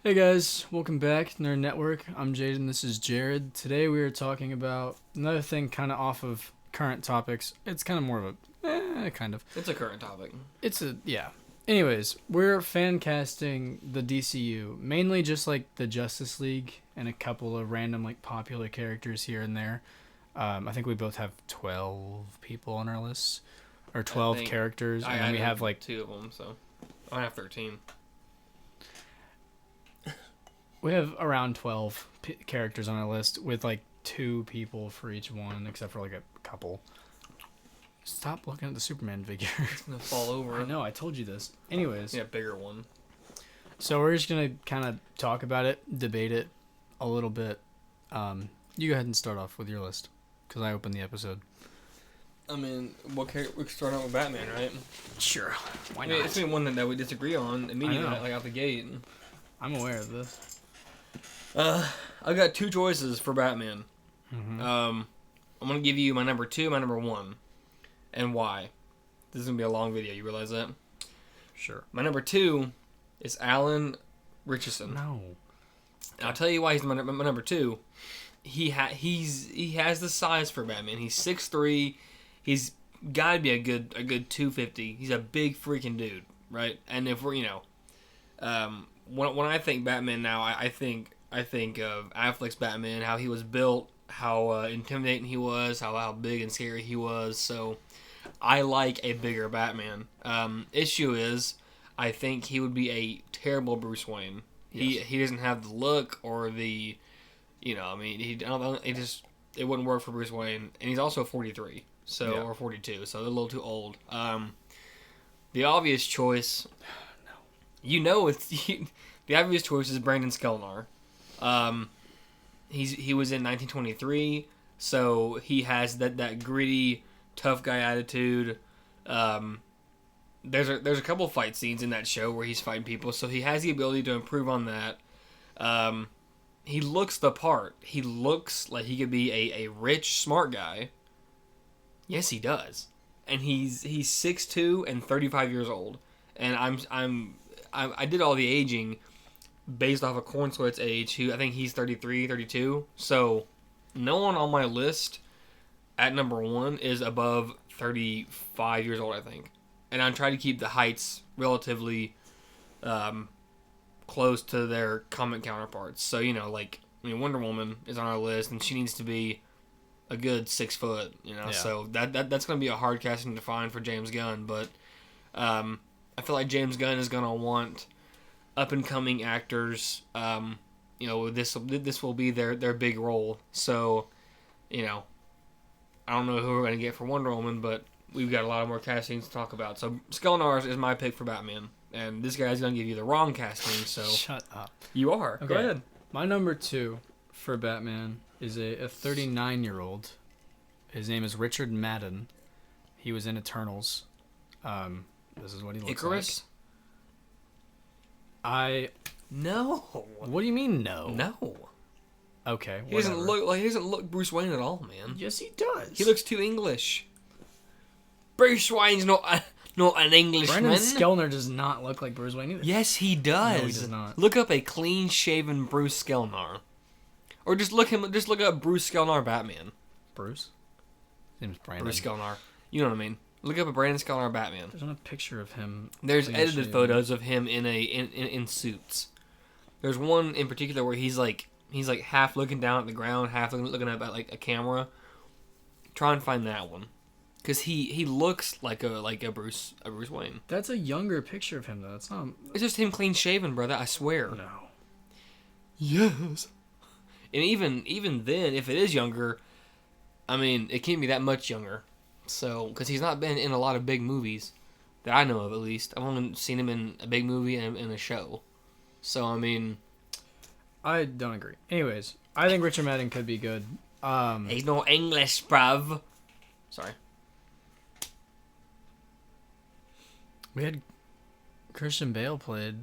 Hey guys, welcome back to Nerd Network. I'm Jaden, this is Jared. Today we are talking about another thing kind of off of current topics. It's kind of more of kind of. It's a current topic. Yeah. Anyways, we're fan casting the DCU, mainly just like the Justice League and a couple of random like popular characters here and there. I think we both have 12 people on our list, or 12 characters, and then we have like 2 of them, so I have 13. We have around 12 characters on our list with like 2 people for each one, except for like a couple. Stop looking at the Superman figure. It's gonna fall over. I know, I told you this. Anyways. Yeah, bigger one. So we're just going to kind of talk about it, debate it a little bit. You go ahead and start off with your list, because I opened the episode. I mean, what character? We could start out with Batman, right? Sure. Why not? not? It's been one that we disagree on immediately, like out the gate. I'm aware of this. I've got 2 choices for Batman. Mm-hmm. I'm gonna give you my number 2, my number 1, and why. This is gonna be a long video. You realize that? Sure. My number 2 is Alan Richardson. No. And I'll tell you why he's my number 2. He has the size for Batman. He's 6'3". He's got to be a good 250. He's a big freaking dude, right? And if we're when I think Batman now, I think of Affleck's Batman, how he was built, how intimidating he was, how big and scary he was. So I like a bigger Batman. Issue is, I think he would be a terrible Bruce Wayne. Yes. He doesn't have the look or the, it wouldn't work for Bruce Wayne, and he's also 43, or 42, so they're a little too old. The obvious choice, the obvious choice is Brandon Skelnar. He was in 1923, so he has that gritty, tough guy attitude. There's a couple fight scenes in that show where he's fighting people, so he has the ability to improve on that. He looks the part. He looks like he could be a rich, smart guy. Yes, he does. And he's 6'2" and 35 years old. And I did all the aging based off of Corn Sweat's age, who I think he's 33, 32. So no one on my list at number 1 is above 35 years old, I think. And I'm trying to keep the heights relatively close to their comic counterparts. So, Wonder Woman is on our list, and she needs to be a good 6 foot, Yeah. So that's going to be a hard casting to find for James Gunn. But I feel like James Gunn is going to want up-and-coming actors. This will be their big role. So, I don't know who we're going to get for Wonder Woman, but we've got a lot of more castings to talk about. So Skelnar is my pick for Batman. And this guy's going to give you the wrong casting, so... Shut up. You are. Okay. Go ahead. My number 2 for Batman is a 39-year-old. His name is Richard Madden. He was in Eternals. This is what he looks Icarus? like. No. What do you mean, no? No. Okay, He doesn't look Bruce Wayne at all, man. Yes, he does. He looks too English. Bruce Wayne's not an Englishman. Brandon Skelnar does not look like Bruce Wayne either. Yes, he does. No, he does not. Look up a clean-shaven Bruce Skelnar. Or just look up Bruce Skelnar Batman. Bruce? His name's Brandon. Bruce Skelnar. You know what I mean. Look up a Brandon Skelnar Batman. There's not a picture of him. There's edited photos of him in suits. There's one in particular where he's like half looking down at the ground, half looking up at like a camera. Try and find that one. Because he looks like a Bruce Wayne. That's a younger picture of him, though. It's not... It's just him clean shaven, brother. I swear. No. Yes. And even then, if it is younger, I mean, it can't be that much younger. So, because he's not been in a lot of big movies that I know of, at least. I've only seen him in a big movie and in a show. So, I mean, I don't agree. Anyways, I think Richard Madden could be good. He's no English, bruv. Sorry. We had Christian Bale played.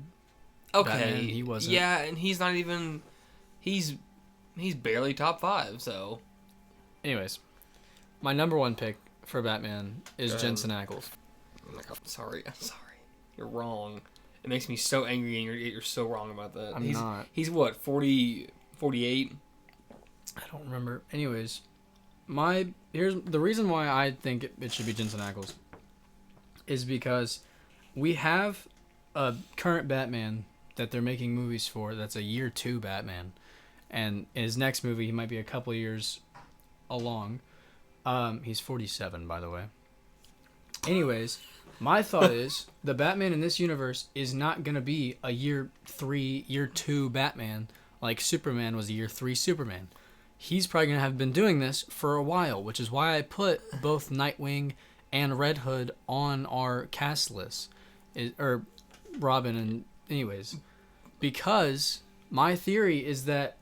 Okay. Batman. He wasn't. Yeah, and he's not even... He's barely top 5, so... Anyways, my number 1 pick for Batman is Jensen Ackles. I'm sorry. You're wrong. It makes me so angry, and you're so wrong about that. I'm not. He's what, 40, 48? I don't remember. Anyways, here's the reason why I think it should be Jensen Ackles is because we have a current Batman that they're making movies for that's a year 2 Batman, and in his next movie he might be a couple years along. He's 47, by the way. Anyways, my thought is the Batman in this universe is not gonna be a year 2 Batman like Superman was a year 3 Superman. He's probably gonna have been doing this for a while, which is why I put both Nightwing and Red Hood on our cast list, or Robin. And anyways, because my theory is that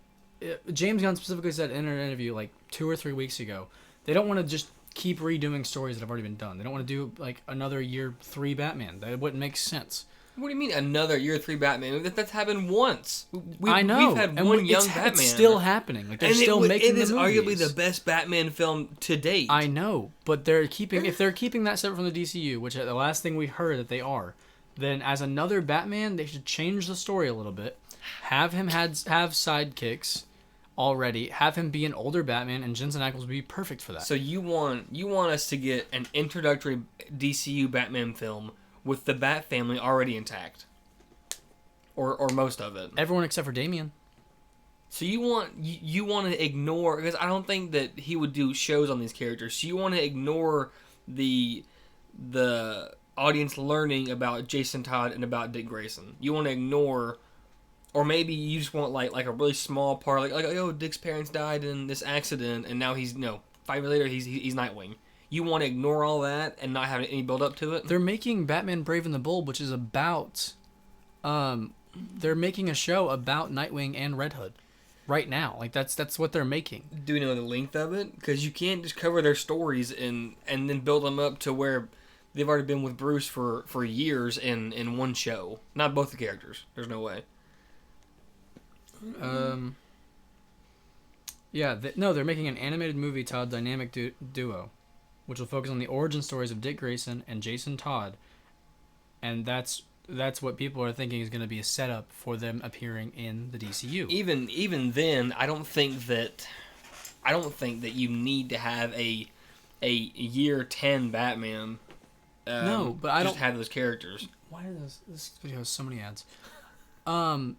James Gunn specifically said in an interview like 2 or 3 weeks ago, they don't want to just keep redoing stories that have already been done. They don't want to do like another year 3 Batman. That wouldn't make sense. What do you mean another year 3 Batman? That's happened once. I know. We've had one young Batman. It's still happening. Like they're still making the movies. It is arguably the best Batman film to date. I know, but if they're keeping that separate from the DCU, which the last thing we heard that they are, then as another Batman, they should change the story a little bit. Have him have sidekicks already. Have him be an older Batman, and Jensen Ackles would be perfect for that. So you want us to get an introductory DCU Batman film with the Bat family already intact, or most of it. Everyone except for Damian. So you want to ignore, because I don't think that he would do shows on these characters. So you want to ignore the audience learning about Jason Todd and about Dick Grayson. You want to ignore, or maybe you just want like a really small part, like oh, Dick's parents died in this accident, and now he's 5 years later he's Nightwing. You want to ignore all that and not have any build up to it? They're making Batman Brave and the Bold, which is about... they're making a show about Nightwing and Red Hood right now. Like, that's what they're making. Do we know the length of it? Because you can't just cover their stories and then build them up to where they've already been with Bruce for years in one show. Not both the characters. There's no way. Yeah, they're making an animated movie titled Dynamic Duo, which will focus on the origin stories of Dick Grayson and Jason Todd, and that's what people are thinking is going to be a setup for them appearing in the DCU. Even then, I don't think that you need to have a year 10 Batman. No, but I don't have those characters. Why does this video has so many ads? The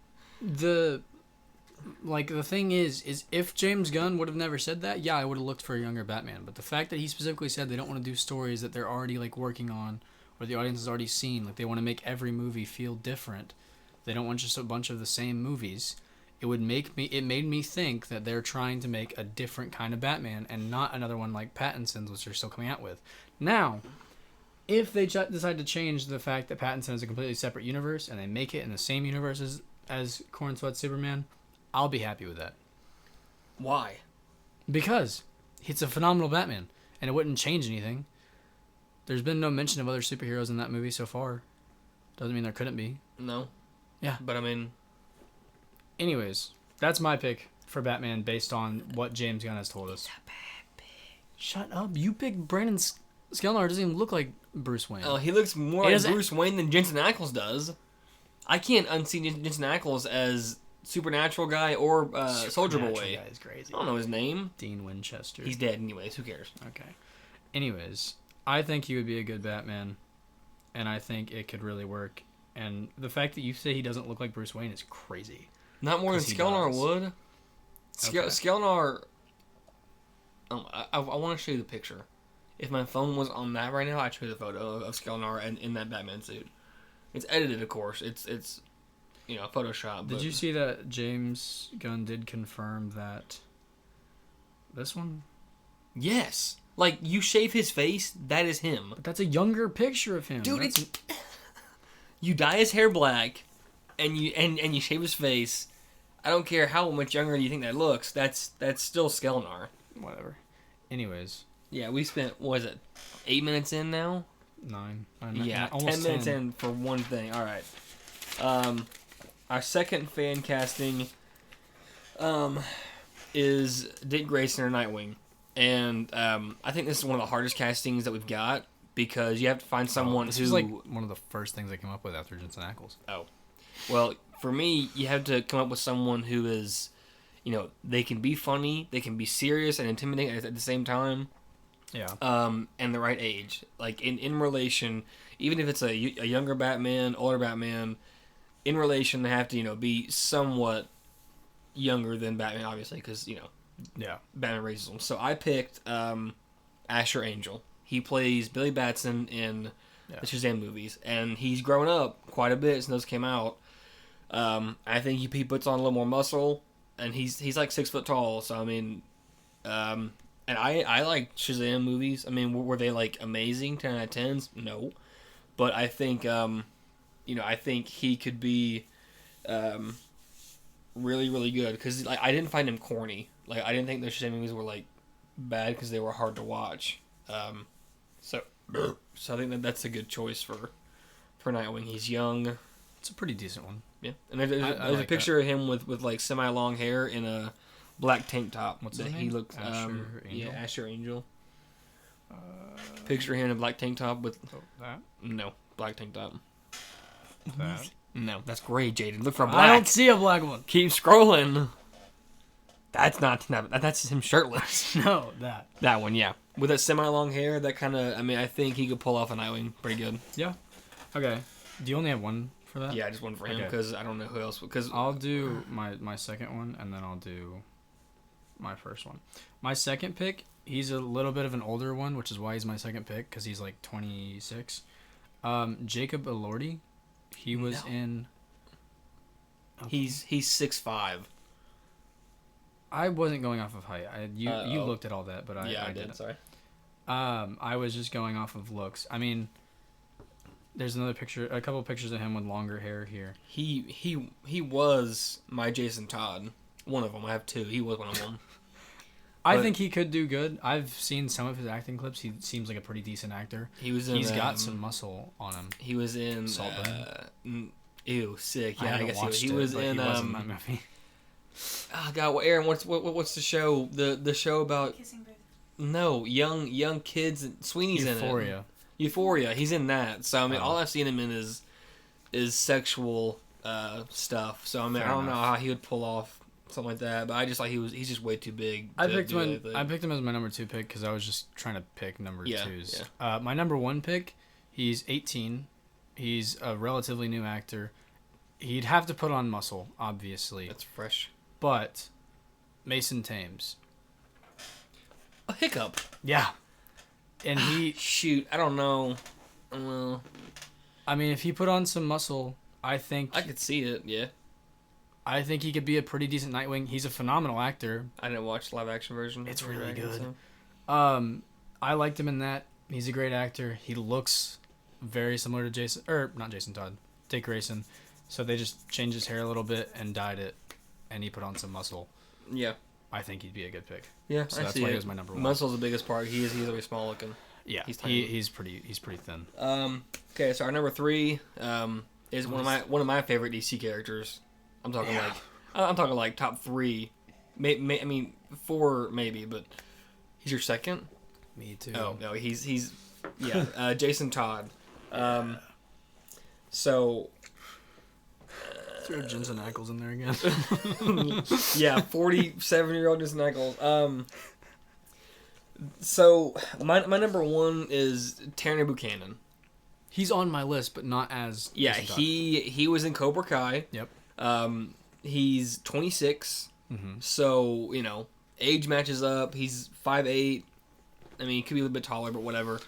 thing is if James Gunn would have never said that, yeah, I would have looked for a younger Batman. But the fact that he specifically said they don't want to do stories that they're already like working on or the audience has already seen, like they want to make every movie feel different. They don't want just a bunch of the same movies. It made me think that they're trying to make a different kind of Batman and not another one like Pattinson's, which they're still coming out with. Now, if they decide to change the fact that Pattinson is a completely separate universe and they make it in the same universe as Corn Sweat Superman, I'll be happy with that. Why? Because it's a phenomenal Batman, and it wouldn't change anything. There's been no mention of other superheroes in that movie so far. Doesn't mean there couldn't be. No. Yeah. But I mean... Anyways, that's my pick for Batman based on what James Gunn has told us. It's a bad pick. Shut up. You picked Brandon Skellnar. Doesn't even look like Bruce Wayne. Oh, he looks more like Bruce Wayne than Jensen Ackles does. I can't unsee Jensen Ackles as Supernatural guy or Soldier Boy. Guy is crazy. I don't know his name. Dean Winchester. He's dead anyways. Who cares? Okay. Anyways, I think he would be a good Batman, and I think it could really work. And the fact that you say he doesn't look like Bruce Wayne is crazy. Not more than Skellnar would. Okay. Skellnar... I want to show you the picture. If my phone was on that right now, I'd show you the photo of Skellnar in that Batman suit. It's edited, of course. It's Photoshop. Did you see that James Gunn did confirm that this one? Yes. Like, you shave his face, that is him. But that's a younger picture of him. Dude, you dye his hair black, and you shave his face. I don't care how much younger you think that looks. That's still Skellnar. Whatever. Anyways. Yeah, we spent, what is it, 8 minutes in now? 9. Yeah, 10 minutes in for one thing. All right. Our second fan casting is Dick Grayson or Nightwing. And I think this is one of the hardest castings that we've got because you have to find someone this who was like one of the first things I came up with after Jensen Ackles. Oh, well, for me, you have to come up with someone who is, they can be funny, they can be serious and intimidating at the same time. Yeah. And the right age, like in relation, even if it's a younger Batman, older Batman, in relation, they have to be somewhat younger than Batman, obviously, because Yeah. Batman raises them. So I picked Asher Angel. He plays Billy Batson in the Shazam movies, and he's grown up quite a bit since those came out. I think he puts on a little more muscle, and he's like 6 foot tall. So I mean, and I like Shazam movies. I mean, were they like amazing 10 out of 10s? No, but I think I think he could be really really good because like, I didn't find him corny. Like I didn't think the Shazam movies were like bad because they were hard to watch. So I think that's a good choice for Nightwing. He's young. It's a pretty decent one. Yeah, and there's like a picture of him with like semi long hair in a black tank top. What's that his he name? looks Asher Angel? Yeah, Asher Angel. Picture of him in a black tank top with That. no black tank top. That. No, that's gray, Jaden. Look for black. I don't see a black one. Keep scrolling. That's that's him shirtless. No, that. That one, yeah. With that semi-long hair, that kind of, I think he could pull off a Nightwing pretty good. Yeah. Okay. Do you only have one for that? Yeah, just one for him, because I don't know who else. Because I'll do my second one, and then I'll do my first one. My second pick, he's a little bit of an older one, which is why he's my second pick, because he's like 26. Jacob Elordi. He was in... Okay. He's 6'5". I wasn't going off of height. You looked at all that, but I didn't. Sorry. I was just going off of looks. I mean, there's a couple pictures of him with longer hair here. He was my Jason Todd. One of them. I have two. He was one of them. I think he could do good. I've seen some of his acting clips. He seems like a pretty decent actor. He's got some muscle on him. He was in Saltburn. Ew, sick. Yeah, I guess he was in. He was in that movie. Oh God, well, Aaron, what's the show? The show about Kissing Booth. No, young kids. And Sweeney's Euphoria. in it. Euphoria. He's in that. So I mean, all I've seen him in is sexual stuff. So I mean, I don't know how he would pull off something like that. But I just like he's just way too big. I picked him as my number 2 pick because I was just trying to pick number 2s. Yeah. My number 1 pick, he's 18. He's a relatively new actor. He'd have to put on muscle, obviously. That's fresh. But Mason Thames. A hiccup. Yeah. And he... Shoot, I don't know. Well... I mean, if he put on some muscle, I think... I could see it, yeah. I think he could be a pretty decent Nightwing. He's a phenomenal actor. I didn't watch the live-action version. It's really good. So. I liked him in that. He's a great actor. He looks very similar to Jason... Or, not Jason Todd. Dick Grayson. So they just changed his hair a little bit and dyed it. And he put on some muscle. Yeah. I think he'd be a good pick. Yeah, so that's why he was my number 1. Muscle's the biggest part. He's really small looking. Yeah, he's pretty thin. Okay, so our number 3 is one of my favorite DC characters. I'm talking like top 3. I mean 4 maybe, but he's your second. Me too. Oh no, he's Jason Todd. So. Throw Jensen Ackles in there again. Yeah, 47-year-old Jensen Ackles. So my number 1 is Terry Buchanan. He's on my list, but not as Jason Todd. he was in Cobra Kai. Yep. He's 26, so age matches up. He's 5'8". I mean, he could be a little bit taller, but whatever.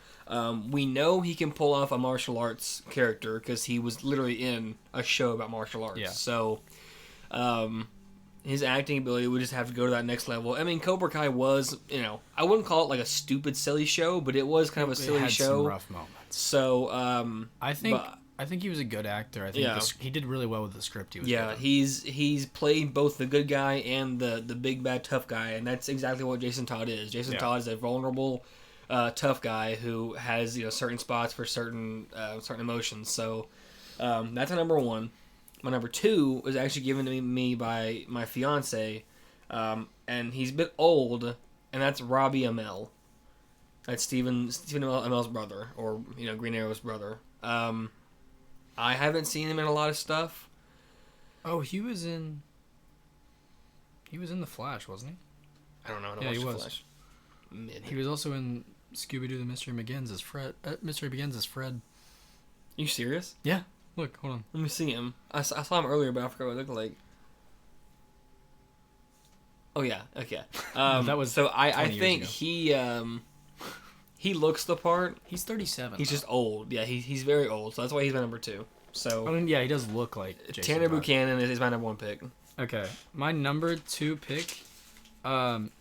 We know he can pull off a martial arts character because he was literally in a show about martial arts. Yeah. So, his acting ability would just have to go to that next level. I mean, Cobra Kai was, I wouldn't call it like a stupid, silly show, but it was kind of a silly had show. Some rough moments. So, I think he was a good actor. I think he did really well with the script. He was he's played both the good guy and the big bad tough guy, and that's exactly what Jason Todd is. Jason Todd is a vulnerable, tough guy who has certain spots for certain emotions. So that's my number 1. My number 2 was actually given to me by my fiance, and he's a bit old, and that's Robbie Amell. That's Stephen Amell's brother, or Green Arrow's brother. I haven't seen him in a lot of stuff. Oh, he was in The Flash, wasn't he? I don't know. Yeah, he was. Flash. Mid. He was also in Scooby-Doo: The Mystery Begins as Fred. Mystery Begins as Fred. You serious? Yeah. Look, hold on. Let me see him. I saw him earlier, but I forgot what he looked like. Oh yeah, okay. That was so. I 20 years think ago. he looks the part. He's 37. He's just old. Yeah, he's very old. So that's why he's my number 2. So I mean, yeah, he does look like Jason Tanner Todd. Buchanan is my number 1 pick. Okay, my number 2 pick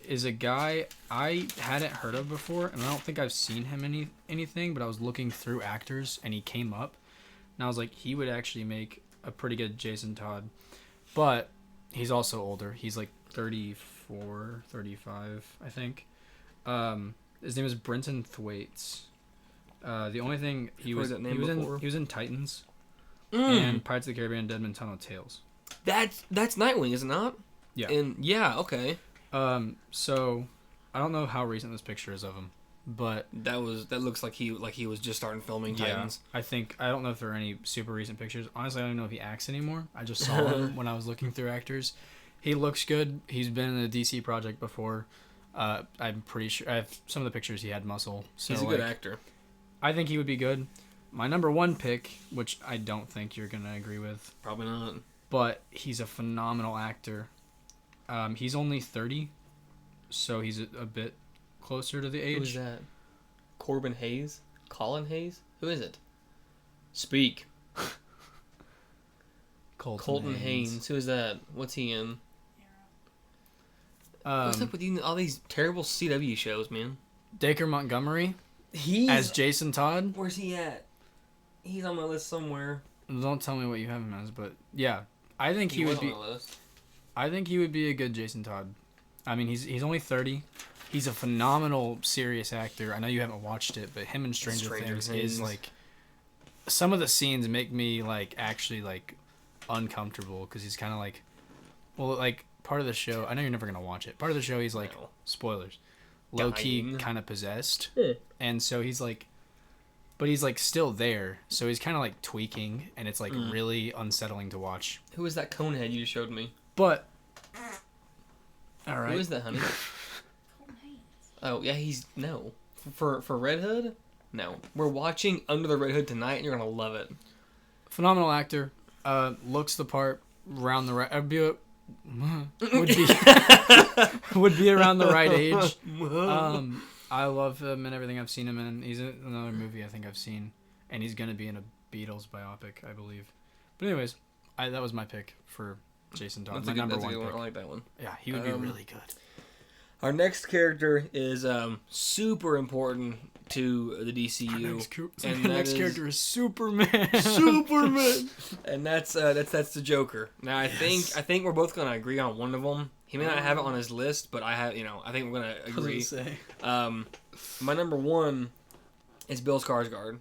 is a guy I hadn't heard of before, and I don't think I've seen him anything. But I was looking through actors, and he came up, and I was like, he would actually make a pretty good Jason Todd. But he's also older. He's like 34, 35, I think. His name is Brenton Thwaites. The only thing he was in Titans and Pirates of the Caribbean: Dead Men Tell No Tales. That's Nightwing, is it not? Yeah. Okay. So I don't know how recent this picture is of him, but that looks like he was just starting filming Titans. I don't know if there are any super recent pictures. Honestly, I don't even know if he acts anymore. I just saw him when I was looking through actors. He looks good. He's been in a DC project before. I'm pretty sure I have some of the pictures. He had muscle. So he's a good actor. I think he would be good. My number 1 pick, which I don't think you're gonna agree with, Probably not. but he's a phenomenal actor. He's only 30, so he's a bit closer to the age. Who's that? Corbin Hayes? Colin Hayes? Who is it? Speak. Colton Haynes. Who is that? What's he in? What's up with you? All these terrible CW shows, man. Dacre Montgomery He's as Jason Todd. Where's he at? He's on my list somewhere. Don't tell me what you have him as, but yeah, I think he would be. On my list. I think he would be a good Jason Todd. I mean, he's only 30. He's a phenomenal serious actor. I know you haven't watched it, but him in Stranger Things is like, some of the scenes make me like actually like uncomfortable because he's kind of like, well, like part of the show. I know you're never gonna watch it. Part of the show, he's like, spoilers, low key kind of possessed, and so he's like, but he's like still there. So he's kind of like tweaking, and it's like really unsettling to watch. Who is that conehead you just showed me? But all right, who is that, honey? Oh yeah, for Red Hood. No, we're watching Under the Red Hood tonight, and you're gonna love it. Phenomenal actor. Looks the part. Around the right would be around the right age. I love him and everything I've seen him in. He's in another movie I think I've seen, and he's gonna be in a Beatles biopic, I believe. But anyways, that was my pick for Jason Todd. That's my a good, number that's a 1 good pick. one. I like that one. Yeah, he would be really good. Our next character is super important to the DCU, and the next character is Superman. Superman, and that's the Joker. Now I think we're both gonna agree on one of them. He may not have it on his list, but I think we're gonna agree. My number 1 is Bill Skarsgård.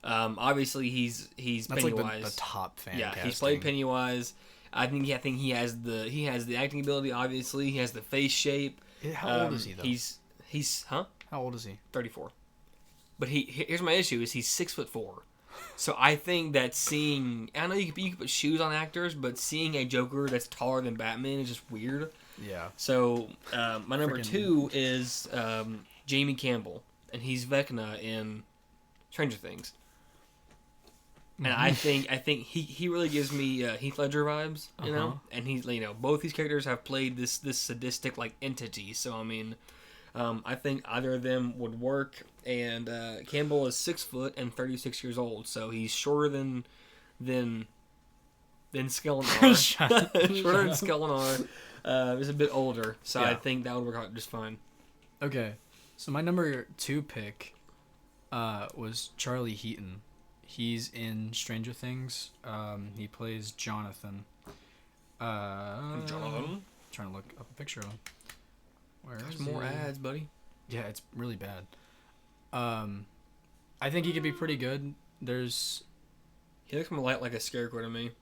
Obviously he's that's Pennywise. Like the top fan. Yeah, casting. He's played Pennywise. I think he has the acting ability. Obviously, he has the face shape. How old is he though? He's How old is he? 34. But here's my issue: is he's 6'4". So I think that I know you can put shoes on actors, but seeing a Joker that's taller than Batman is just weird. Yeah. So my number 2 is Jamie Campbell, and he's Vecna in Stranger Things. And I think he really gives me Heath Ledger vibes, you know. And he's both these characters have played this sadistic like entity. So I mean, I think either of them would work. And Campbell is 6 foot and 36 years old, so he's shorter than Skelenar. Shorter than Skelenar. Is a bit older, so yeah. I think that would work out just fine. Okay, so my number 2 pick was Charlie Heaton. He's in Stranger Things. He plays Jonathan. Jonathan? Trying to look up a picture of him. There's more ads, buddy. Yeah, it's really bad. I think he could be pretty good. He looks more like a scarecrow to me.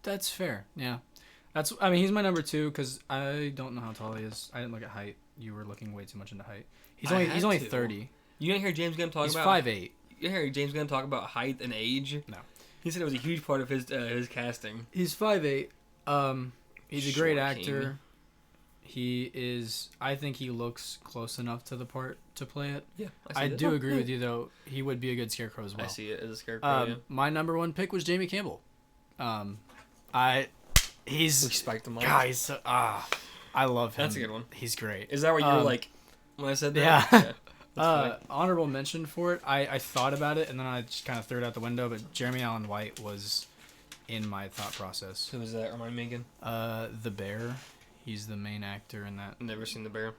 That's fair. Yeah. I mean, he's my number 2 because I don't know how tall he is. I didn't look at height. You were looking way too much into height. He's only 30. You didn't hear James Gunn talk He's about 5'8". You didn't hear James Gunn talk about height and age? No. He said it was a huge part of his casting. He's 5'8". He's a great Short actor. king. He is. I think he looks close enough to the part to play it. Yeah, I do agree with you though. He would be a good Scarecrow as well. I see it as a Scarecrow. Yeah. My number 1 pick was Jamie Campbell. He's We spiked him off. guys. I love him. That's a good one. He's great. Is that what you were like when I said that? Yeah. That's funny. Honorable mention for it. I thought about it and then I just kind of threw it out the window. But Jeremy Allen White was in my thought process. Who was that? Remind me again. The Bear. He's the main actor in that. Never seen the bear.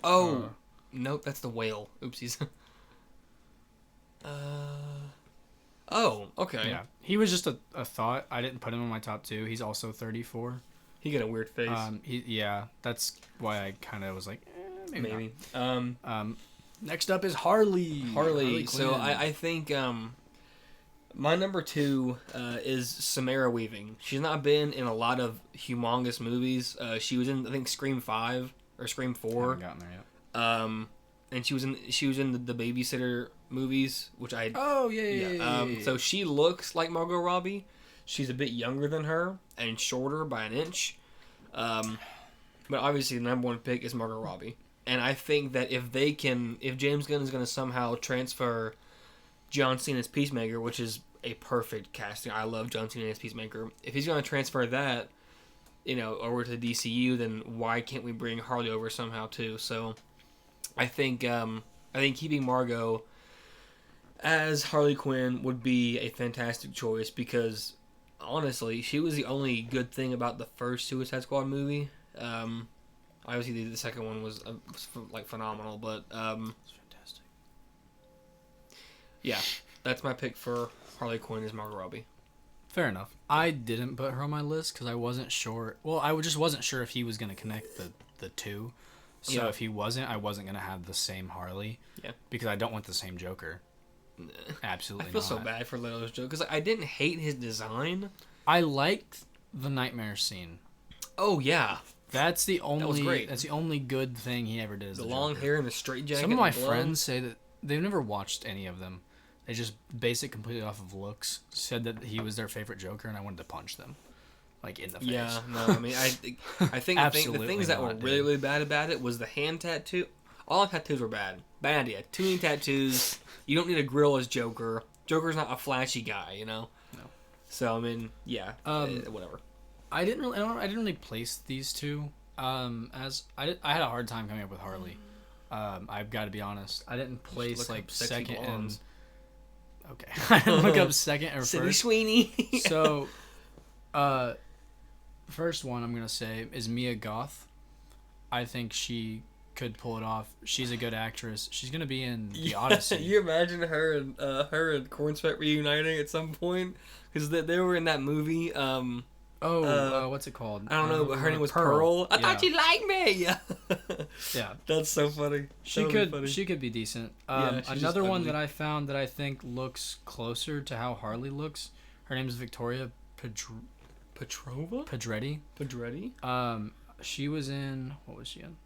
Oh, nope, that's the whale. Oopsies. Oh, okay. Yeah, he was just a thought. I didn't put him in my top 2. He's also 34. He got a weird face. That's why I kind of was like, maybe. Not. Next up is Harley. Harley. So Quinn. I think my number 2 is Samara Weaving. She's not been in a lot of humongous movies. She was in I think Scream 5 or Scream 4. Haven't gotten there yet. And she was in the Babysitter movies, which I Yeah. So she looks like Margot Robbie. She's a bit younger than her and shorter by an inch. But obviously the number 1 pick is Margot Robbie. And I think that if James Gunn is going to somehow transfer John Cena's Peacemaker, which is a perfect casting. I love John Cena as Peacemaker. If he's going to transfer that, over to the DCU, then why can't we bring Harley over somehow too? So I think keeping Margot as Harley Quinn would be a fantastic choice because honestly, she was the only good thing about the first Suicide Squad movie. Obviously, the second one was phenomenal, but It's fantastic. yeah, that's my pick for Harley Quinn is Margot Robbie. Fair enough. I didn't put her on my list because I wasn't sure. Well, I just wasn't sure if he was going to connect the 2. So if he wasn't, I wasn't going to have the same Harley. Yeah. Because I don't want the same Joker. Absolutely I feel not. so bad for Leto's Joker because I didn't hate his design. I liked the nightmare scene. Oh yeah, That's the only. was great. That's the only good thing he ever did. As the the long Joker. hair and the straight jacket. Some of my and the gloves. friends say that they've never watched any of them. They just base it completely off of looks. Said that he was their favorite Joker, and I wanted to punch them, like in the face. Yeah, no, I mean, I think the Absolutely things that were not, really, dude. really bad about it was the hand tattoo. All the tattoos were bad. Bad idea. Too many tattoos. You don't need a grill as Joker. Joker's not a flashy guy, No. So I mean, yeah, whatever. I didn't really place these two. As I had a hard time coming up with Harley. I've got to be honest. I didn't place look like up sexy second blondes. and. Okay, I didn't look up second or Sydney first. Sweeney. So, first one I'm gonna say is Mia Goth. I think she could pull it off. She's a good actress. She's gonna be in The Odyssey. You imagine her and Corn Sweat reuniting at some point because they were in that movie. What's it called? I don't know, but her name was Pearl. I thought you liked me. Yeah, That's so funny. she That could. would be funny. She could be decent. Yeah, she's just Another one ugly. that I found that I think looks closer to how Harley looks. Her name is Victoria Petrova? Pedretti. She was in. What was she in?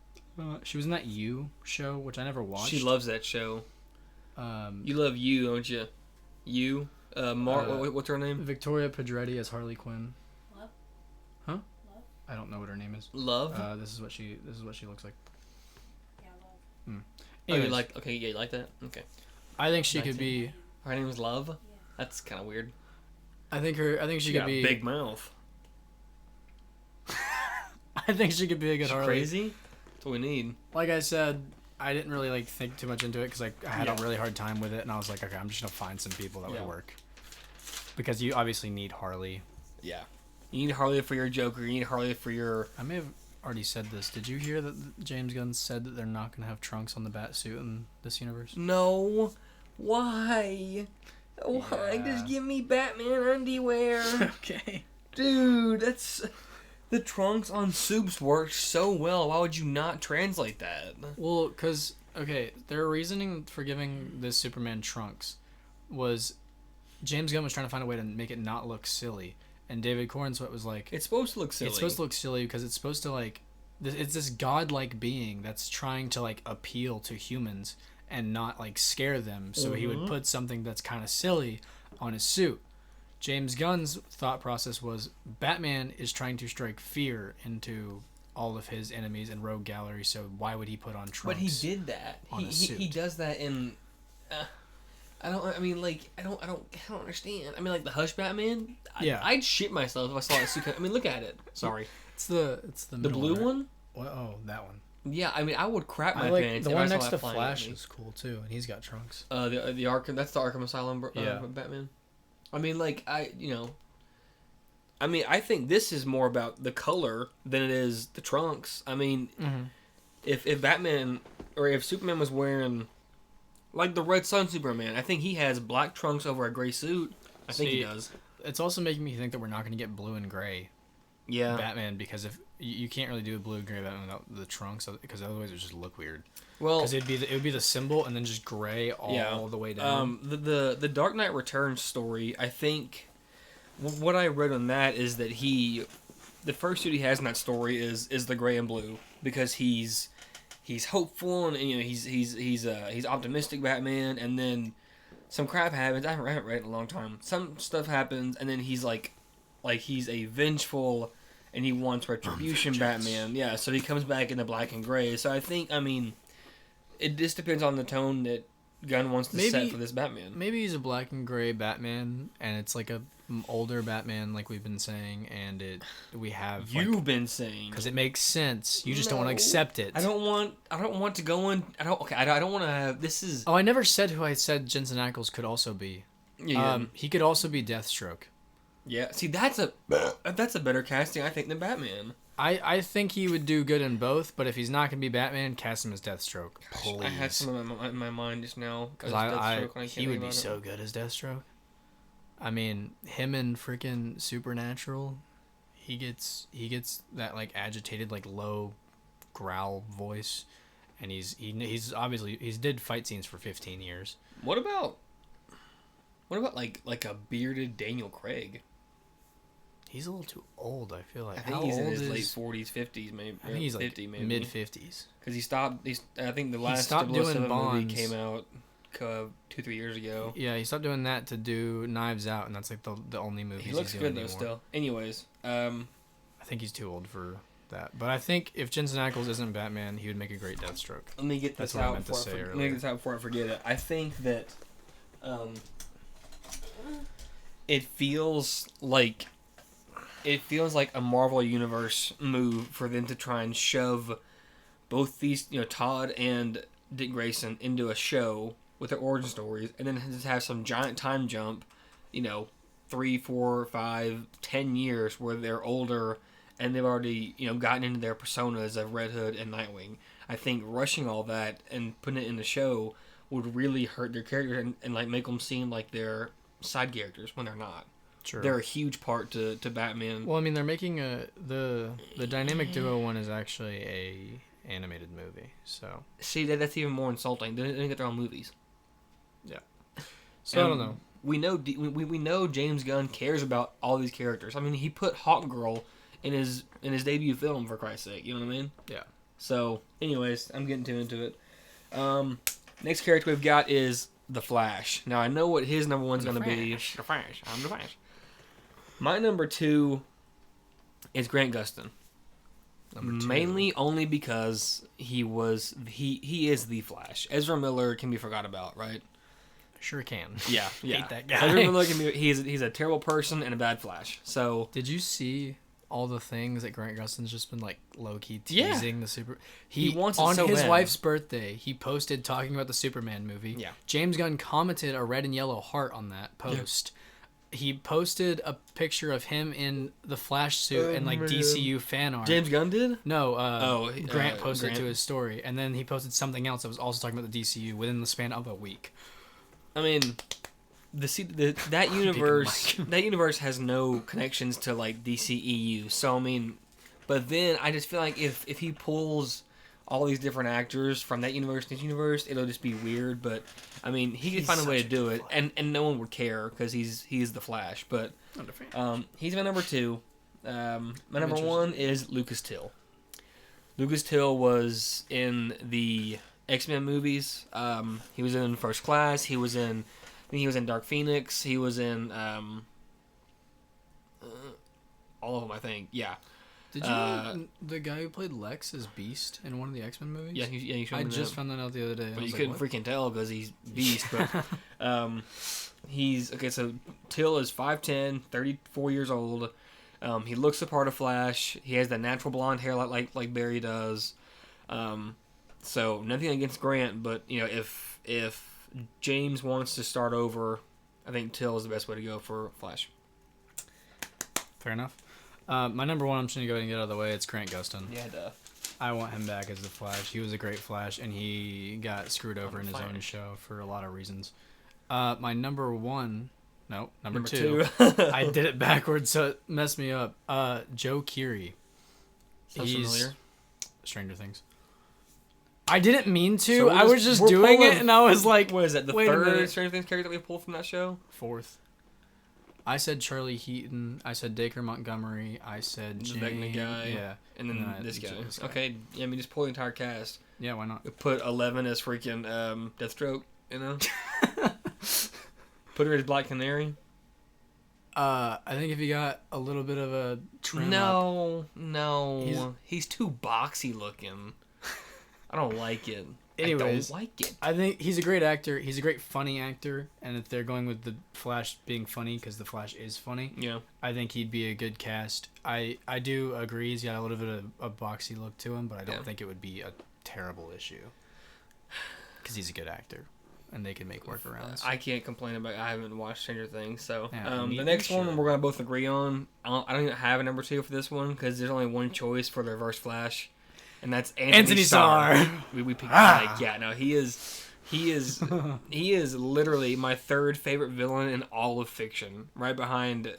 She was in that You show, which I never watched. She loves that show. You love You, don't you? You. What's her name? Victoria Pedretti as Harley Quinn. Love? Huh? Love? I don't know what her name is. Love. This is what she looks like. Yeah, love. Oh, you Anyways, you like that? Okay. I think she could be. Her name is Love. Yeah. That's kind of weird. I think she could got be. a big mouth. I think she could be a good She's Harley. crazy. That's what we need. Like I said, I didn't really think too much into it because I had Yeah. a really hard time with it, and I was like, okay, I'm just gonna find some people that Yeah. would work. Because you obviously need Harley. Yeah. You need Harley for your Joker. You need Harley for your. I may have already said this. Did you hear that James Gunn said that they're not gonna have trunks on the bat suit in this universe? No. Why? Why? Yeah. Just give me Batman underwear. Okay. Dude, that's. The trunks on soups work so well. Why would you not translate that? Well, because, okay, their reasoning for giving this Superman trunks was James Gunn was trying to find a way to make it not look silly. And David Cornsweet was like, It's supposed to look silly. it's supposed to look silly because it's supposed to like, it's this godlike being that's trying to like appeal to humans and not like scare them. So he would put something that's kind of silly on his suit. James Gunn's thought process was Batman is trying to strike fear into all of his enemies and rogue gallery, so why would he put on trunks? But he did that. He does that in. I don't understand. I mean, like the Hush Batman. I'd shit myself if I saw that suit. I mean, look at it. Sorry. It's the blue one. What? Oh, that one. Yeah, I mean, I would crap my I like pants. the if one I saw next that to flying Flash at me. is cool too, and he's got trunks. The Arkham. That's the Arkham Asylum. Yeah. Batman. I mean, like I think this is more about the color than it is the trunks. I mean, if Batman or if Superman was wearing like the Red Sun Superman, I think he has black trunks over a gray suit. I think he does. It's also making me think that we're not going to get blue and gray. Yeah. Batman, because if you can't really do a blue and gray Batman without the trunks, because otherwise it would just look weird. Well, because it would be the symbol and then just gray all the way down. The Dark Knight Returns story, I think, what I read on that is that the first suit he has in that story is the gray and blue because he's hopeful and he's optimistic Batman, and then some crap happens. I haven't read it in a long time. Some stuff happens, and then he's like he's a vengeful and he wants retribution Batman. Yeah, so he comes back in the black and gray. So I think, I mean, it just depends on the tone that Gunn wants to set for this Batman. Maybe he's a black and gray Batman, and it's like a older Batman, like we've been saying, and we have you've been saying because it makes sense. You just don't want to accept it. I don't want to go in. I don't want to have this is. Oh, I never said who I said Jensen Ackles could also be. Yeah, he could also be Deathstroke. Yeah, see that's a better casting I think than Batman. I think he would do good in both, but if he's not gonna be Batman, cast him as Deathstroke. Please. I had some in my mind just now because he would be so good as Deathstroke. I mean, him and freaking Supernatural, he gets that like agitated like low growl voice, and he's obviously did fight scenes for 15 years. What about like a bearded Daniel Craig? He's a little too old, I feel like. I think he's in his late 40s, 50s, maybe. I think he's 50, like maybe. mid-50s. Because he stopped. I think the last doing movie came out 2-3 years ago. Yeah, he stopped doing that to do Knives Out, and that's like the only movie he looks he's good doing though. anymore. Still, anyways, I think he's too old for that. But I think if Jensen Ackles isn't Batman, he would make a great Deathstroke. Let me get this out before I forget it. I think that it feels like a Marvel Universe move for them to try and shove both these, Todd and Dick Grayson into a show with their origin stories, and then just have some giant time jump, 3, 4, 5, 10 years where they're older and they've already, gotten into their personas of Red Hood and Nightwing. I think rushing all that and putting it in the show would really hurt their characters and like make them seem like they're side characters when they're not. Sure. They're a huge part to Batman. Well, I mean, they're making the dynamic duo one is actually a animated movie, so see that's even more insulting. They didn't get their own movies. Yeah. So I don't know. We know James Gunn cares about all these characters. I mean, he put Hawkgirl in his debut film, for Christ's sake. You know what I mean? Yeah. So, anyways, I'm getting too into it. Next character we've got is the Flash. Now I know what his number one's going to be. The Flash. I'm the Flash. My number 2 is Grant Gustin. Mainly only because he is the Flash. Ezra Miller can be forgot about, right? Sure can. Yeah. Hate that guy. Ezra Miller can be. He's a terrible person and a bad Flash. So did you see all the things that Grant Gustin's just been like low key teasing the super? He wants it on so his bad. Wife's birthday. He posted talking about the Superman movie. Yeah. James Gunn commented a red and yellow heart on that post. Yeah. He posted a picture of him in the Flash suit and like DCU fan art. James Gunn did? No. Grant posted it to his story, and then he posted something else that was also talking about the DCU within the span of a week. I mean, that universe has no connections to like DCEU. So I mean, but then I just feel like if he pulls all these different actors from that universe to this universe, it'll just be weird. But I mean, he could He's find a way such to a do good it, and no one would care because he's the Flash. But Not a fan. he's my number 2. My number interested. 1 is Lucas Till. Lucas Till was in the X-Men movies. He was in First Class. He was in Dark Phoenix. He was in all of them, I think. Yeah. Did you know the guy who played Lex is Beast in one of the X-Men movies? Yeah, you showed I me just that. found that out the other day. But I you was couldn't like, what? freaking tell because he's Beast. But he's okay. So Till is 5'10", 34 years old. He looks the part of Flash. He has that natural blonde hair like Barry does. So nothing against Grant, but you know if James wants to start over, I think Till is the best way to go for Flash. Fair enough. My number 1, I'm just going to go ahead and get out of the way. It's Grant Gustin. Yeah, duh. I want him back as the Flash. He was a great Flash, and he got screwed over in his own show for a lot of reasons. My number 1... No, number 2. I did it backwards, so it messed me up. Joe Keery. Sounds familiar. Stranger Things. I didn't mean to. So I was just doing it, and I was like, what is that, the wait a third minute. Stranger Things character that we pulled from that show? 4th. I said Charlie Heaton. I said Dacre Montgomery. I said The Jane. Vecna guy. Yeah. And then And then this guy. this guy. Okay, yeah, I mean, just pull the entire cast. Yeah, why not? We put 11 as freaking Deathstroke, you know? Put her as Black Canary. I think if you got a little bit of a trim up, No. He's too boxy looking. I don't like it. Anyways, I don't like it. I think he's a great actor. He's a great funny actor, and if they're going with the Flash being funny because the Flash is funny, Yeah. I think he'd be a good cast. I do agree he's got a little bit of a boxy look to him, but I don't think it would be a terrible issue because he's a good actor, and they can make workarounds. I can't complain about it. I haven't watched Stranger Things, so Yeah, the next one we're gonna both agree on. I don't even have a number 2 for this one because there's only one choice for the Reverse Flash, and that's Anthony Starr. We picked like, yeah, no, he is literally my 3rd favorite villain in all of fiction, right behind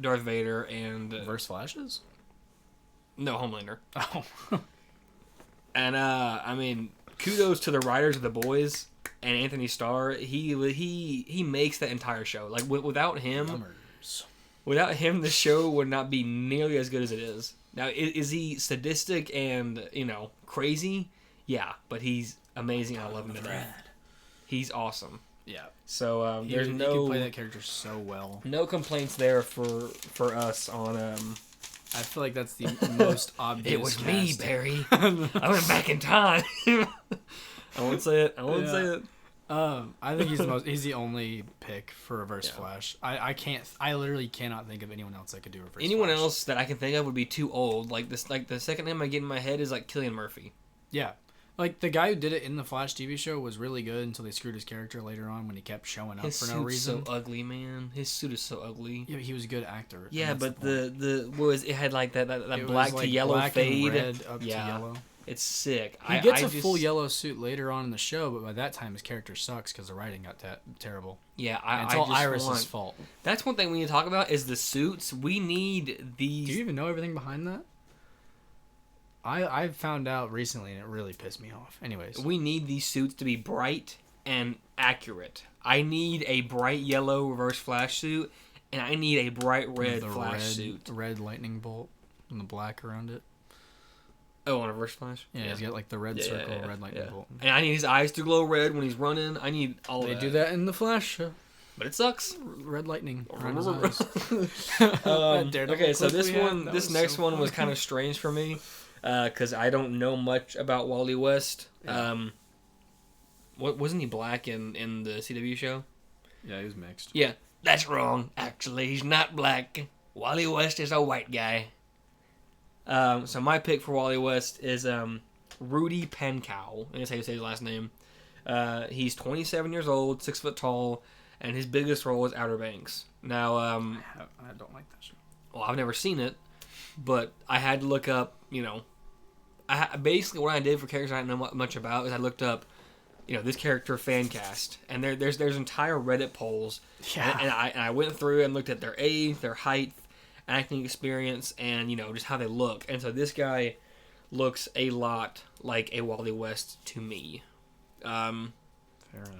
Darth Vader and Reverse Flashes? no, Homelander. Oh. And I mean, kudos to the writers of The Boys and Anthony Starr. He makes that entire show. Like without him, the show would not be nearly as good as it is. Now, is he sadistic and crazy? Yeah, but he's amazing. I love him to death. He's awesome. Yeah. So He there's can play that character so well. no complaints there for us on. I feel like that's the most obvious. It was cast. me, Barry. I went back in time. I won't say it. Say it. I think he's the only pick for Reverse Flash. I literally cannot think of anyone else that could do Reverse Anyone Flash. else that I can think of would be too old. Like the second name I get in my head is like Cillian Murphy. Yeah. Like, the guy who did it in the Flash TV show was really good until they screwed his character later on when he kept showing up His for no suit's reason. so ugly, man. His suit is so ugly. Yeah, he was a good actor. and Yeah, that's but the point. what was it had like that It black was, to like, yellow black fade. and red up to Yeah. yellow. It's sick. He gets a full yellow suit later on in the show, but by that time his character sucks because the writing got terrible. Yeah, And it's I all just Iris's want, fault. That's one thing we need to talk about is the suits. We need these. Do you even know everything behind that? I found out recently and it really pissed me off. Anyways. We need these suits to be bright and accurate. I need a bright yellow Reverse Flash suit, and I need a bright red Flash suit. The red lightning bolt and the black around it. Oh, on Reverse Flash? Yeah, he's got like the red circle, red lightning bolt. And I need his eyes to glow red when he's running. I need all of that. They do that in the Flash show. But it sucks. Red lightning around his eyes. Okay, so this next one was funny. kind of strange for me because I don't know much about Wally West. Yeah. What wasn't he black in the CW show? Yeah, he was mixed. Yeah, that's wrong. Actually, he's not black. Wally West is a white guy. So my pick for Wally West is Rudy Pankow. I think that's how you say his last name. He's 27 years old, 6 foot tall, and his biggest role is Outer Banks. Now, I don't like that show. well, I've never seen it, but I had to look up, basically what I did for characters I didn't know much about is I looked up, this character fan cast, and there's entire Reddit polls, Yeah. and I went through and looked at their age, their height, acting experience, and just how they look. And so this guy looks a lot like a Wally West to me. Fair enough.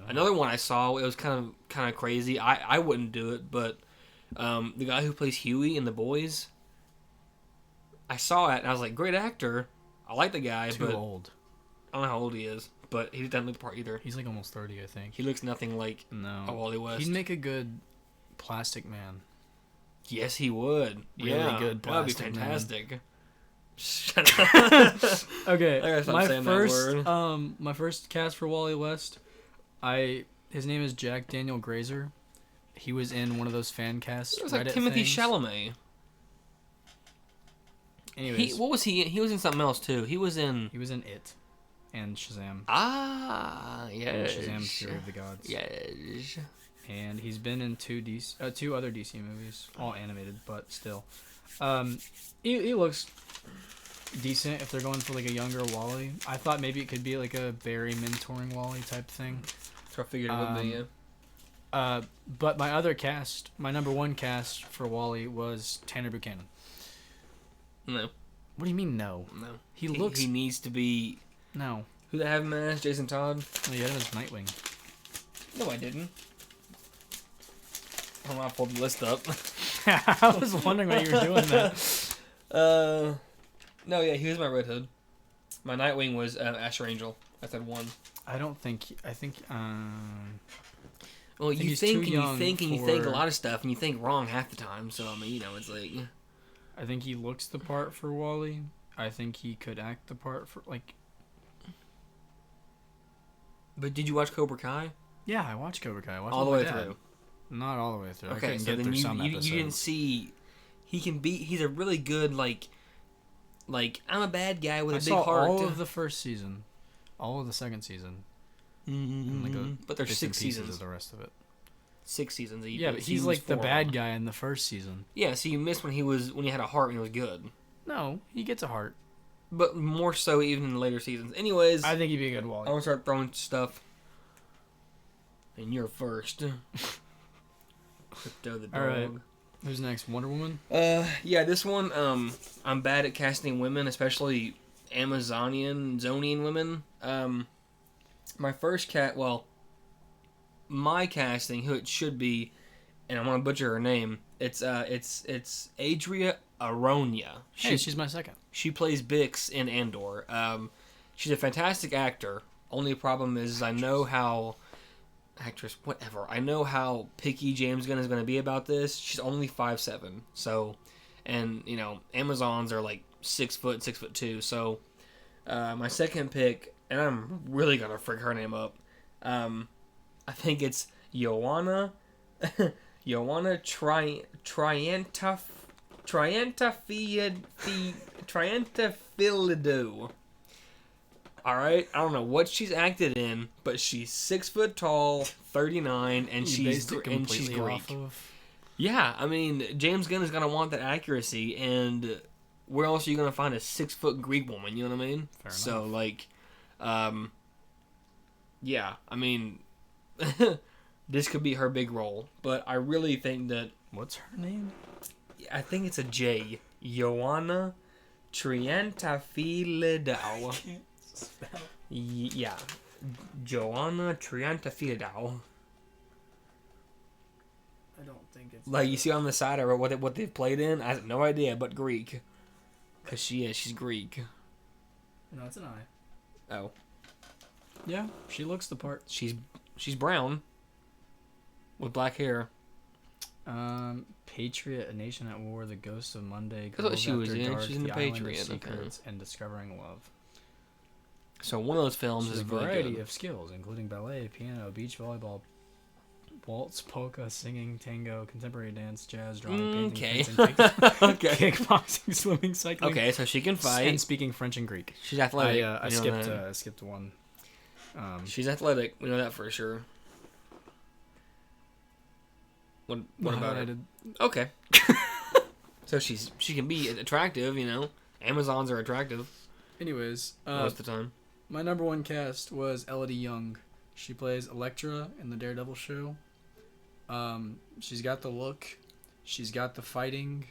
Another one I saw, it was kind of crazy. I wouldn't do it, but the guy who plays Huey in The Boys, I saw it and I was like, great actor. I like the guy, Too but old. I don't know how old he is, but he doesn't look the part either. He's like almost 30, I think. He looks nothing like No. a Wally West. He'd make a good Plastic Man. Yes, he would. Really Yeah, good that would be Plastic Man. fantastic. Shut up. Okay, I gotta stop saying that word. my first cast for Wally West, his name is Jack Daniel Grazer. He was in one of those fan casts. It was Reddit like Timothy things. Chalamet. Anyways, What was he in? He was in something else too. He was in It and Shazam. yes. And Shazam: Fury of the Gods. Yes. And he's been in two other DC movies, all animated, but still. He looks decent if they're going for like a younger Wally. I thought maybe it could be like a Barry mentoring Wally type thing. So I figured it would be. But my number one cast for Wally was Tanner Buchanan. No. What do you mean no? No. He looks... He needs to be... No. Who did I have him as? Jason Todd? No, you had him as Nightwing. No, I didn't. I don't know, I pulled the list up. I was wondering why you were doing that. No, yeah, he was my Red Hood. My Nightwing was Asher Angel. I said one. I think... Well, you he's think too and you young think and you think a for- lot of stuff, and you think wrong half the time. So, I mean, you know, it's like... I think he looks the part for Wally. I think he could act the part for, like... But did you watch Cobra Kai? Yeah, I watched Cobra Kai. I watched All the it way with my dad. through. Not all the way through. I Okay, couldn't so get then through some you episodes. didn't see... He's a really good, like, I'm a bad guy with I a big saw heart. all of the first season. All of the second season. And like But there's bits and 6 pieces seasons. of the rest of it. 6 seasons. Yeah, but he's like the bad guy in the first season. Yeah, so you missed when he had a heart and he was good. No, he gets a heart. But more so even in the later seasons. Anyways, I think he'd be a good I Wally. want to start throwing stuff. And you're first. Crypto the dog. All right. Who's next? Wonder Woman? Yeah, this one, I'm bad at casting women, especially Amazonian, Zonian women. My first my casting, who it should be, and I'm gonna butcher her name. It's Adria Aronia. Hey, she's my second. She plays Bix in Andor. She's a fantastic actor. Only problem is I know how I know how picky James Gunn is going to be about this. She's only 5'7", so, and you know, Amazons are like 6 foot, 6'2". So, my second pick, and I'm really gonna frig her name up. I think it's Joanna Trientafilido. Alright, I don't know what she's acted in, but she's 6 foot tall, 39, and she's Greek. Yeah, I mean, James Gunn is gonna want that accuracy, and where else are you gonna find a 6 foot Greek woman? You know what I mean? Fair so enough. like, yeah, I mean, this could be her big role, but I really think that What's her name? I think it's a J. Joanna Trientafilidou. Yeah. Joanna Trientafilidou. I don't think it's... Like, you see on the side, I wrote what they've played in. I have no idea, but Greek. Because she's Greek. No, it's an I. Oh. Yeah, she looks the part. She's brown. With black hair. Patriot, A Nation at War, The Ghost of Monday, That's what she was After in. Dark, She's in The Island of Patriot, okay. Secrets, and Discovering Love. So one of those films She has is a really variety good. of skills, including ballet, piano, beach volleyball, waltz, polka, singing, tango, contemporary dance, jazz, drawing, Okay. painting, fencing, Okay. kickboxing, swimming, cycling, Okay, so she can fight. and speaking French and Greek. She's athletic. I We know that. skipped one. She's athletic. We know that for sure. What about her? Okay. So she can be attractive, you know. Amazons are attractive Anyways, most of the time. my number one cast was Elodie Young. She plays Elektra in the Daredevil show. She's got the look. She's got the fighting.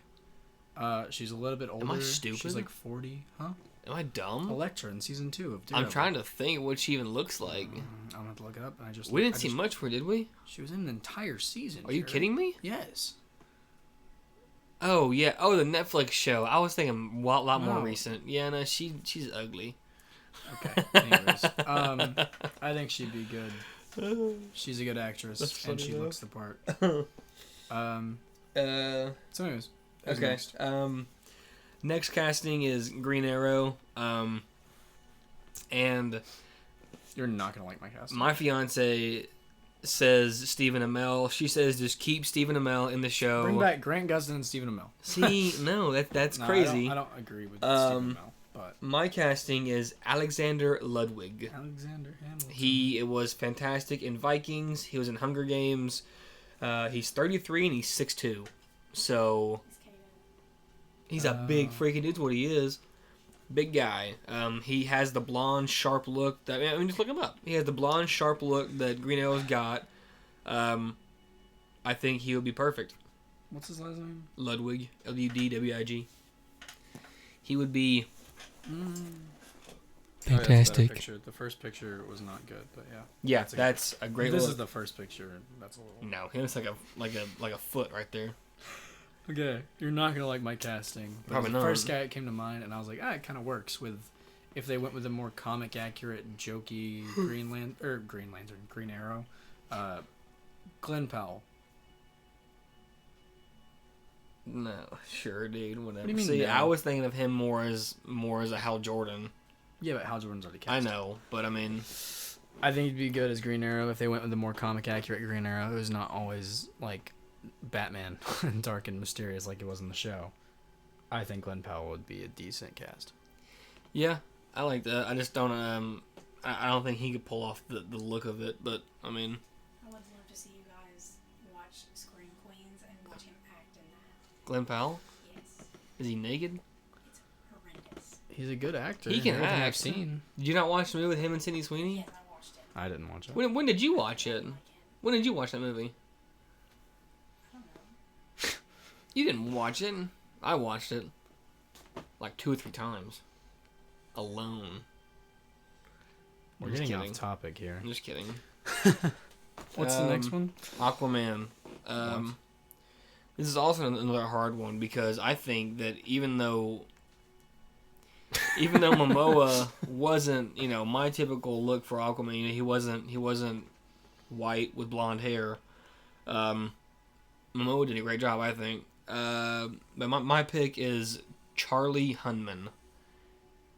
She's a little bit older. Am I stupid? She's like 40. Huh? Am I dumb? Elektra in season 2 of Daredevil. I'm trying to think what she even looks like. I'm gonna have to look it up. We didn't see much for her, did we? She was in an entire season. Are you kidding me? Yes. Oh yeah. Oh, the Netflix show. I was thinking a lot more No. recent. Yeah, no, she's ugly. Okay. Anyways, I think she'd be good. She's a good actress, That's and funny, she though. looks the part. So anyways, who's Okay. next? Next casting is Green Arrow. And You're not gonna like my cast. my fiance says Stephen Amell. She says just keep Stephen Amell in the show. Bring back Grant Gustin and Stephen Amell. See, no, that's No, crazy. I don't agree with Stephen Amell, but My casting is Alexander Ludwig. Alexander Hamilton. He was fantastic in Vikings. He was in Hunger Games. He's 33 and he's 6'2". So he's a big freaking dude's what he is. Big guy. He has the blonde, sharp look. That I mean, just look him up. He has the blonde, sharp look that Green Arrow's got. I think he would be perfect. What's his last name? Ludwig, Ludwig. He would be fantastic. The first picture was not good, but yeah. Yeah, that's a great This look. is the first picture. That's a little. No, he looks like a foot right there. Okay, you're not gonna like my casting. But Probably the not. first guy that came to mind, and I was like, it kind of works with if they went with a more comic accurate, jokey Green Arrow. Glenn Powell. No, sure, dude. Whatever. do you mean See, no? I was thinking of him more as a Hal Jordan. Yeah, but Hal Jordan's already cast. I know, but I mean, I think he'd be good as Green Arrow if they went with a more comic accurate Green Arrow. It was not always like Batman and dark and mysterious like it was in the show. I think Glenn Powell would be a decent cast. yeah, I like that. I just don't. I don't think he could pull off the look of it. But I mean, I would love to see you guys watch Scream Queens and watch him act in that. Glenn Powell, Yes, is he naked? it's horrendous. He's a good actor. He can Everything act. I've seen. Did you not watch the movie with him and Sydney Sweeney? Yes, I watched it. I didn't watch it. When did you watch it? I like him. When did you watch that movie? I don't know. You didn't watch it. I watched it like 2 or 3 times alone. We're I'm just getting kidding. off topic here. I'm just kidding. What's the next one? Aquaman. This is also another hard one because I think that even though Momoa wasn't, my typical look for Aquaman, he wasn't white with blonde hair. Momoa did a great job, I think. But my pick is Charlie Hunnam.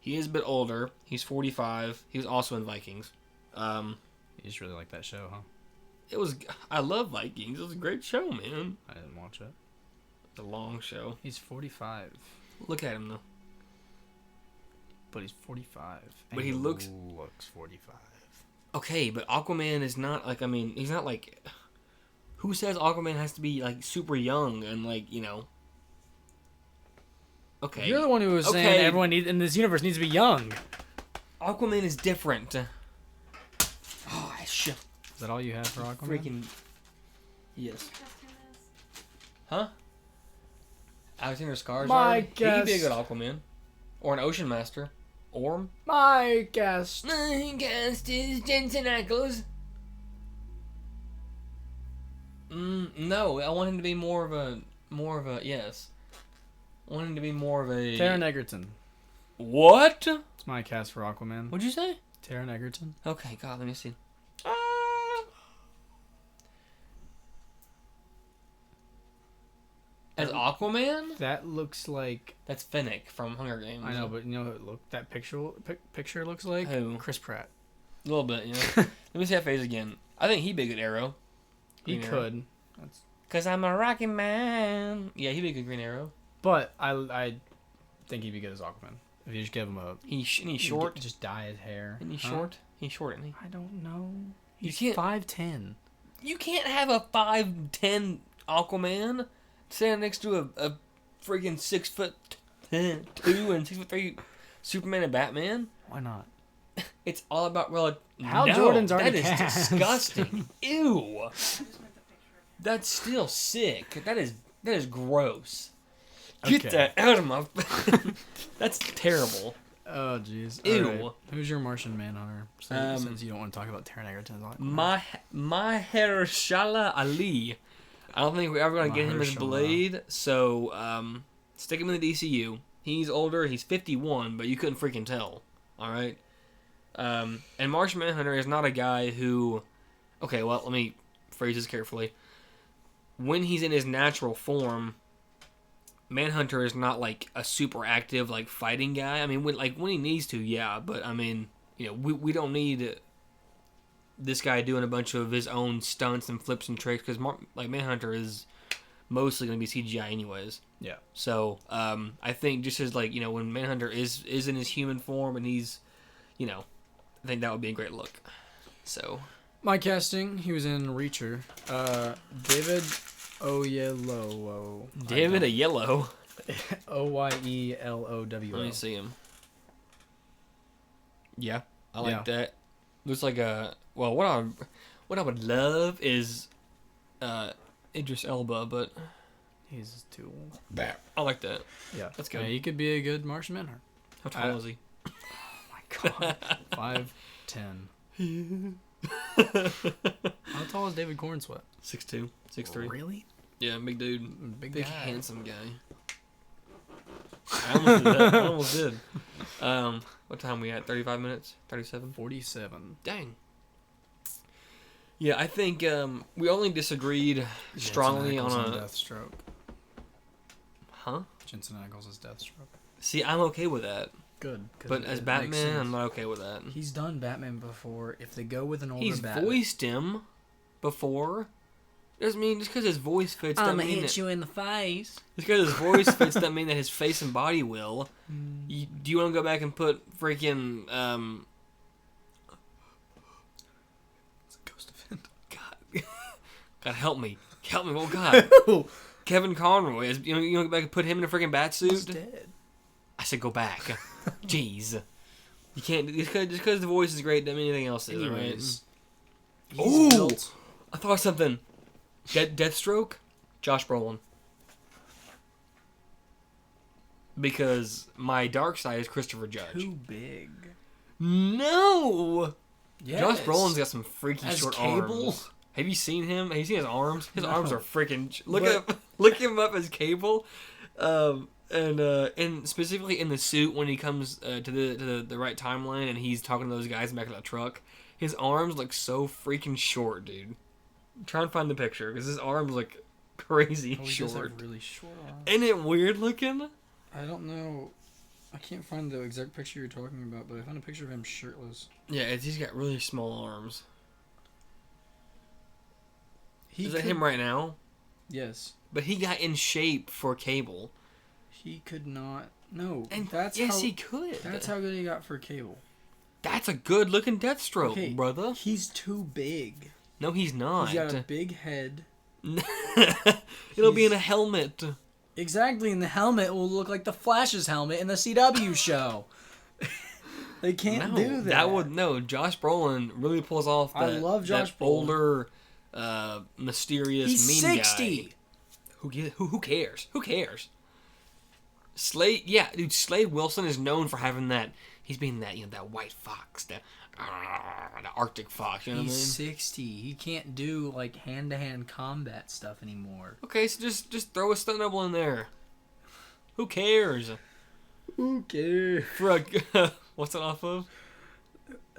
He is a bit older. He's 45. He was also in Vikings. You just really like that show, huh? I love Vikings. It was a great show, man. I didn't watch it. It's a long show. He's 45. Look at him though. But he's 45. But he looks 45. okay. But Aquaman is not like. I mean, he's not like. Who says Aquaman has to be like super young and like Okay. You're the one who was saying Okay. everyone in this universe needs to be young. Aquaman is different. Oh, shit. Is that all you have for Aquaman? Freaking. Yes. Huh? Alexander Skarsgård. My He could be a guess. good Aquaman, or an Ocean Master, Orm. My guest. My guest is Jensen Ackles. No, I want him to be more of a yes. I want him to be more of a. Taron Egerton. What? It's my cast for Aquaman. What'd you say? Taron Egerton. Okay, God, let me see. As Aquaman? That looks like That's Finnick from Hunger Games. I know, but you know what that picture looks like? Who? Chris Pratt. A little bit, yeah. Let me see that face again. I think he'd be a good Arrow. He Green Arrow. could. Cause I'm a Rocky Man. Yeah, he'd be a good Green Arrow. But I think he'd be good as Aquaman. If you just give him a He's short. just dye his hair. Isn't he Huh? short? He's short, isn't he? I don't know. You He's can't- 5'10". You can't have a 5'10" Aquaman standing next to a freaking 6'2" and 6'3" Superman and Batman. Why not? It's all about Hal Jordan's that already is cast. disgusting. Ew. I just want the picture of him. That's still sick. That is gross. Get Okay. that out of my... That's terrible. Oh, jeez. Ew. Alright. Who's your Martian Manhunter? Since you don't want to talk about Taron Egerton. Mahershala Ali. I don't think we're ever going to get him as Mahershala. Blade, so stick him in the DCU. He's older, he's 51, but you couldn't freaking tell. Alright? And Martian Manhunter is not a guy who... Okay, well, let me phrase this carefully. When he's in his natural form, Manhunter is not like a super active like fighting guy. I mean, when he needs to, yeah. But I mean, we don't need this guy doing a bunch of his own stunts and flips and tricks because Manhunter is mostly going to be CGI anyways. Yeah. So I think just as when Manhunter is in his human form and he's, I think that would be a great look. So My casting, he was in Reacher. David Oyelowo. David Oyelowo. Oyelowo. Let me see him. Yeah, I like that. Looks like a what I would love is Idris Elba, but He's too old. I like that. Yeah. That's good. Yeah, he could be a good Martian Manhunter. How tall is he? Oh my god. 5'10". How tall is David Cornsweet? 6'2", 6'3". Really? Yeah, big dude, Big big guy. handsome guy. I almost did that. I almost did. What time we at? 35 minutes? 37? 47. Dang. Yeah, I think we only disagreed strongly Jensen on Ackles a... Deathstroke. Huh? Jensen Ackles is Deathstroke. See, I'm okay with that. Good. 'cause But it as makes Batman, sense. I'm not okay with that. He's done Batman before. If they go with an older He's Batman, voiced him before. Doesn't mean just because his voice fits. Doesn't mean that, you in the face. just because his voice fits doesn't mean that his face and body will. Do you want to go back and put freaking It's a ghost event. God help me, oh God, Kevin Conroy. You want to go back and put him in a freaking bat He's suit? dead. I said go back. Jeez, you can't just because the voice is great doesn't mean anything else is. Anyways, Right? he's Ooh, built. I thought of something. Deathstroke, Josh Brolin. Because my dark side is Christopher Judge. Too big. No! Yes. Josh Brolin's got some freaky As short Cable? arms. Have you seen him? Have you seen his arms? His No. arms are freaking... But- Look him up as Cable. And specifically in the suit when he comes to the right timeline and he's talking to those guys in the back of the truck. His arms look so freaking short, dude. Try and find the picture because his arms look crazy Oh, he does short. have really short arms. Isn't it weird looking? I don't know. I can't find the exact picture you're talking about, but I found a picture of him shirtless. Yeah, he's got really small arms. Is that could- him right now? Yes. But he got in shape for Cable. He could not. No. And that's yes, how, he could. That's how good he got for Cable. That's a good looking Deathstroke, Okay, brother. He's too big. No, he's not. He's got a big head. It'll be in a helmet. Exactly, and the helmet will look like the Flash's helmet in the CW show. They can't do that. Josh Brolin really pulls off that, I love Josh that Brolin. older, mysterious He's mean 60. guy. Who cares? Who cares? Slade, yeah, dude. Slade Wilson is known for having that. He's being that that white fox, the Arctic fox. You know He's what I mean? 60. He can't do like hand-to-hand combat stuff anymore. Okay, so just throw a stunt double in there. Who cares? Who cares? For a, what's it off of?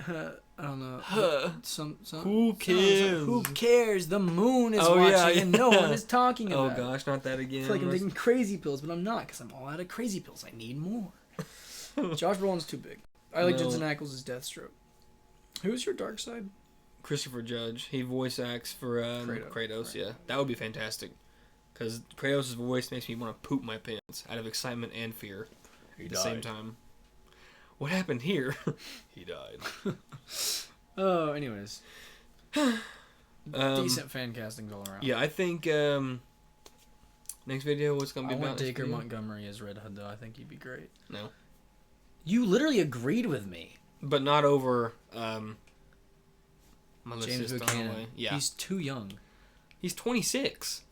I don't know. Some Who cares? Who cares? The moon is Oh, watching yeah, and no yeah. one is talking Oh about it. gosh, not that again. I feel like I'm taking crazy pills, but I'm not because I'm all out of crazy pills. I need more. Josh Brolin's too big. I like No. Jensen Ackles' Deathstroke. Who's your dark side? Christopher Judge. He voice acts for Kratos. right. Yeah, that would be fantastic. Because Kratos' voice makes me want to poop my pants out of excitement and fear at the same time. What happened here? He died. Oh, anyways. Decent fan castings all around. Yeah, I think next video what's gonna be I about. want next Dacre video? Montgomery as Red Hood, though. I think he'd be great. No, You literally agreed with me. but not over. My list James is thrown Buchanan. away. Yeah, He's too young. he's 26.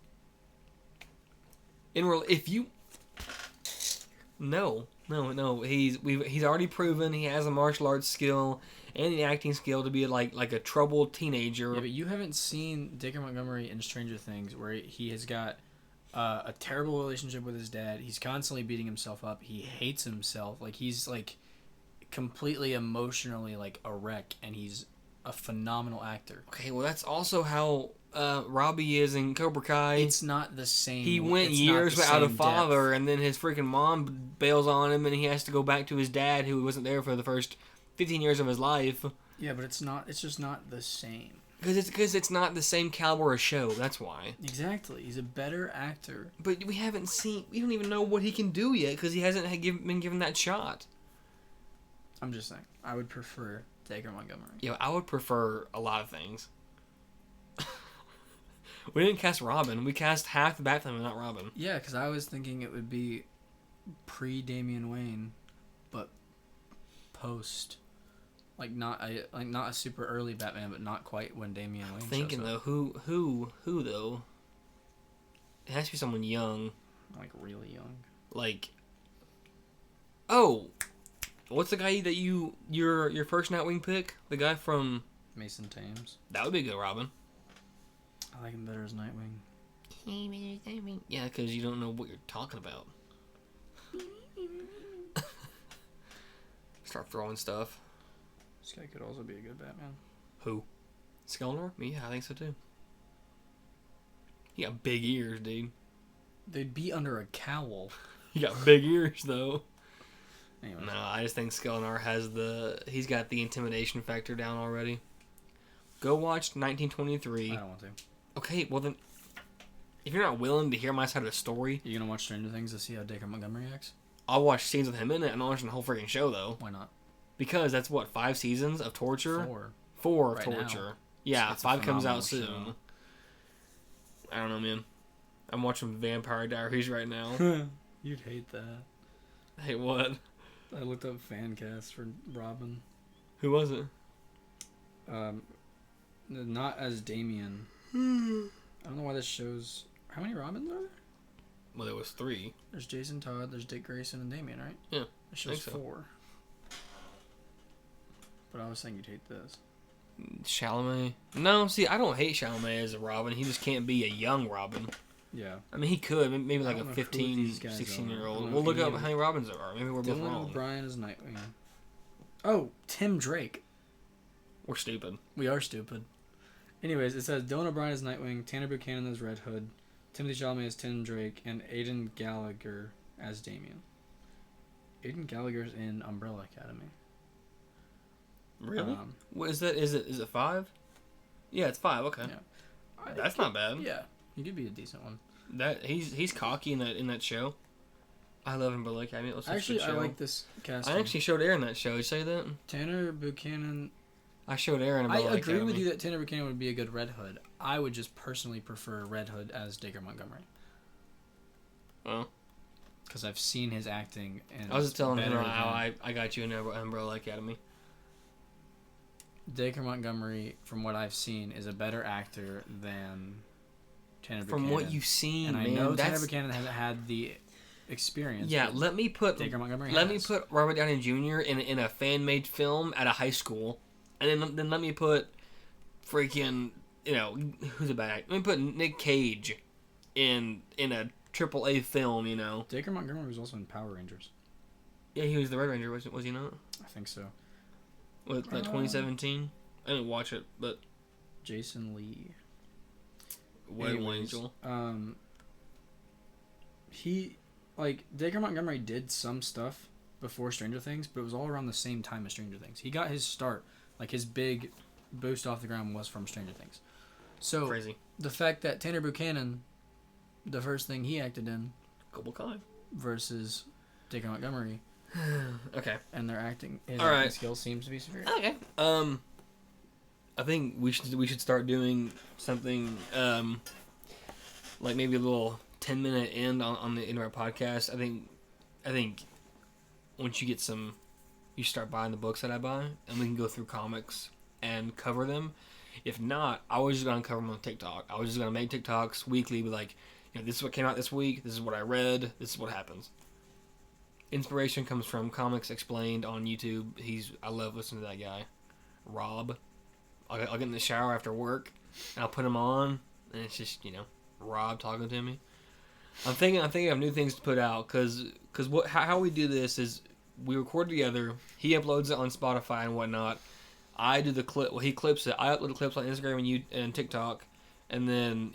If you No. He's already proven he has a martial arts skill and the acting skill to be like a troubled teenager. Yeah, but you haven't seen Dacre Montgomery in Stranger Things, where he has got a terrible relationship with his dad. He's constantly beating himself up. He hates himself. Like, he's like completely emotionally like a wreck, and he's a phenomenal actor. Okay, well that's also how Robbie is in Cobra Kai. It's not the same. He went it's years not the without a same father, depth. and then his freaking mom bails on him, and he has to go back to his dad, who wasn't there for the first 15 years of his life. Yeah, but it's not. It's just not the same. Because it's not the same caliber of show. That's why. Exactly. He's a better actor. But we haven't seen. We don't even know what he can do yet because he hasn't been given that shot. I'm just saying. I would prefer Dacre Montgomery. Yeah, I would prefer a lot of things. We didn't cast Robin. We cast half the Bat family, not Robin. Yeah, because I was thinking it would be pre-Damian Wayne, but post. Like not a super early Batman, but not quite when Damian Wayne. Thinking shows up. though, who though? It has to be someone young, Like really young. like. Oh, what's the guy that your first Nightwing pick? The guy from Mason Thames. that would be a good Robin. I like him better as Nightwing. Yeah, because you don't know what you're talking about. Start throwing stuff. This guy could also be a good Batman. Who? Skellner? Yeah, I think so too. He got big ears, dude. They'd be under a cowl. He got big ears though. Anyway. No, I just think Skellner he's got the intimidation factor down already. Go watch 1923. I don't want to. Okay, well then, if you're not willing to hear my side of the story, You gonna watch Stranger Things to see how Dacre Montgomery acts? I'll watch scenes with him in it and I'll watch the whole freaking show though. Why not? Because that's what, 5 seasons of torture? 4. 4 of Right torture. now. Yeah, It's a 5 comes out phenomenal soon. show. I don't know, man. I'm watching Vampire Diaries right now. You'd hate that. Hey, what? I looked up fan cast for Robin. Who was it? Not as Damien. I don't know why this shows. How many Robins are there? Well, there was 3. There's Jason Todd, there's Dick Grayson, and Damien, right? Yeah, It shows think so. 4. But I was saying you'd hate this. Chalamet? No, see, I don't hate Chalamet as a Robin. He just can't be a young Robin. Yeah. I mean, he could. Maybe like I a don't know who 15, these guys 16-year-old. are. I don't know We'll if look any up of how many Robins there are. Maybe we're both Dylan wrong. O'Brien is Nightwing. Oh, Tim Drake. We're stupid. We are stupid. Anyways, it says Dylan O'Brien is Nightwing, Tanner Buchanan as Red Hood, Timothy Chalamet as Tim Drake, and Aidan Gallagher as Damien. Aidan Gallagher's in Umbrella Academy. Really? What is that? Is it 5? Yeah, it's 5. Okay. Yeah. That's not bad. Yeah, he could be a decent one. That he's cocky in that show. I love Umbrella Academy. Actually, I like this casting. I actually showed Aaron that show. Did you say that? Tanner Buchanan. I showed Aaron I Umbrella agree Academy. with you that Tanner Buchanan would be a good Red Hood. I would just personally prefer Red Hood as Dacre Montgomery. Well, Because I've seen his acting. And I was just telling him better how than- I got you in Umbrella Academy. Dacre Montgomery, from what I've seen, is a better actor than Tanner Buchanan. From what you've seen, and I man, know that's... Tanner Buchanan hasn't had the experience. Yeah, but let me put Dacre Montgomery let me has. put Robert Downey Jr. in a fan made film at a high school, and then let me put freaking who's a bad actor? Let me put Nick Cage in a AAA film. Dacre Montgomery was also in Power Rangers. Yeah, he was the Red Ranger, was he not? I think so. Was that 2017? I didn't watch it, but Jason Lee. Wedding Anyways, Angel. Dacre Montgomery did some stuff before Stranger Things, but it was all around the same time as Stranger Things. He got his start, like his big boost off the ground was from Stranger Things. So Crazy. the fact that Tanner Buchanan, the first thing he acted in, Cobra Kai. versus Dacre Montgomery, Okay. and their acting, his All acting right. skill seems to be superior. Okay. I think we should start doing something like maybe a little 10-minute end on the end of our podcast. I think once you start buying the books that I buy, and we can go through comics and cover them. If not, I was just gonna cover them on TikTok. I was just gonna make TikToks weekly, be like, this is what came out this week. This is what I read. This is what happens. inspiration comes from Comics Explained on YouTube. I love listening to that guy, Rob. I'll get in the shower after work, and I'll put him on, and it's just Rob talking to me. I'm thinking of new things to put out because how we do this is we record together. He uploads it on Spotify and whatnot. I do the clip. Well, he clips it. I upload the clips on Instagram and TikTok, and then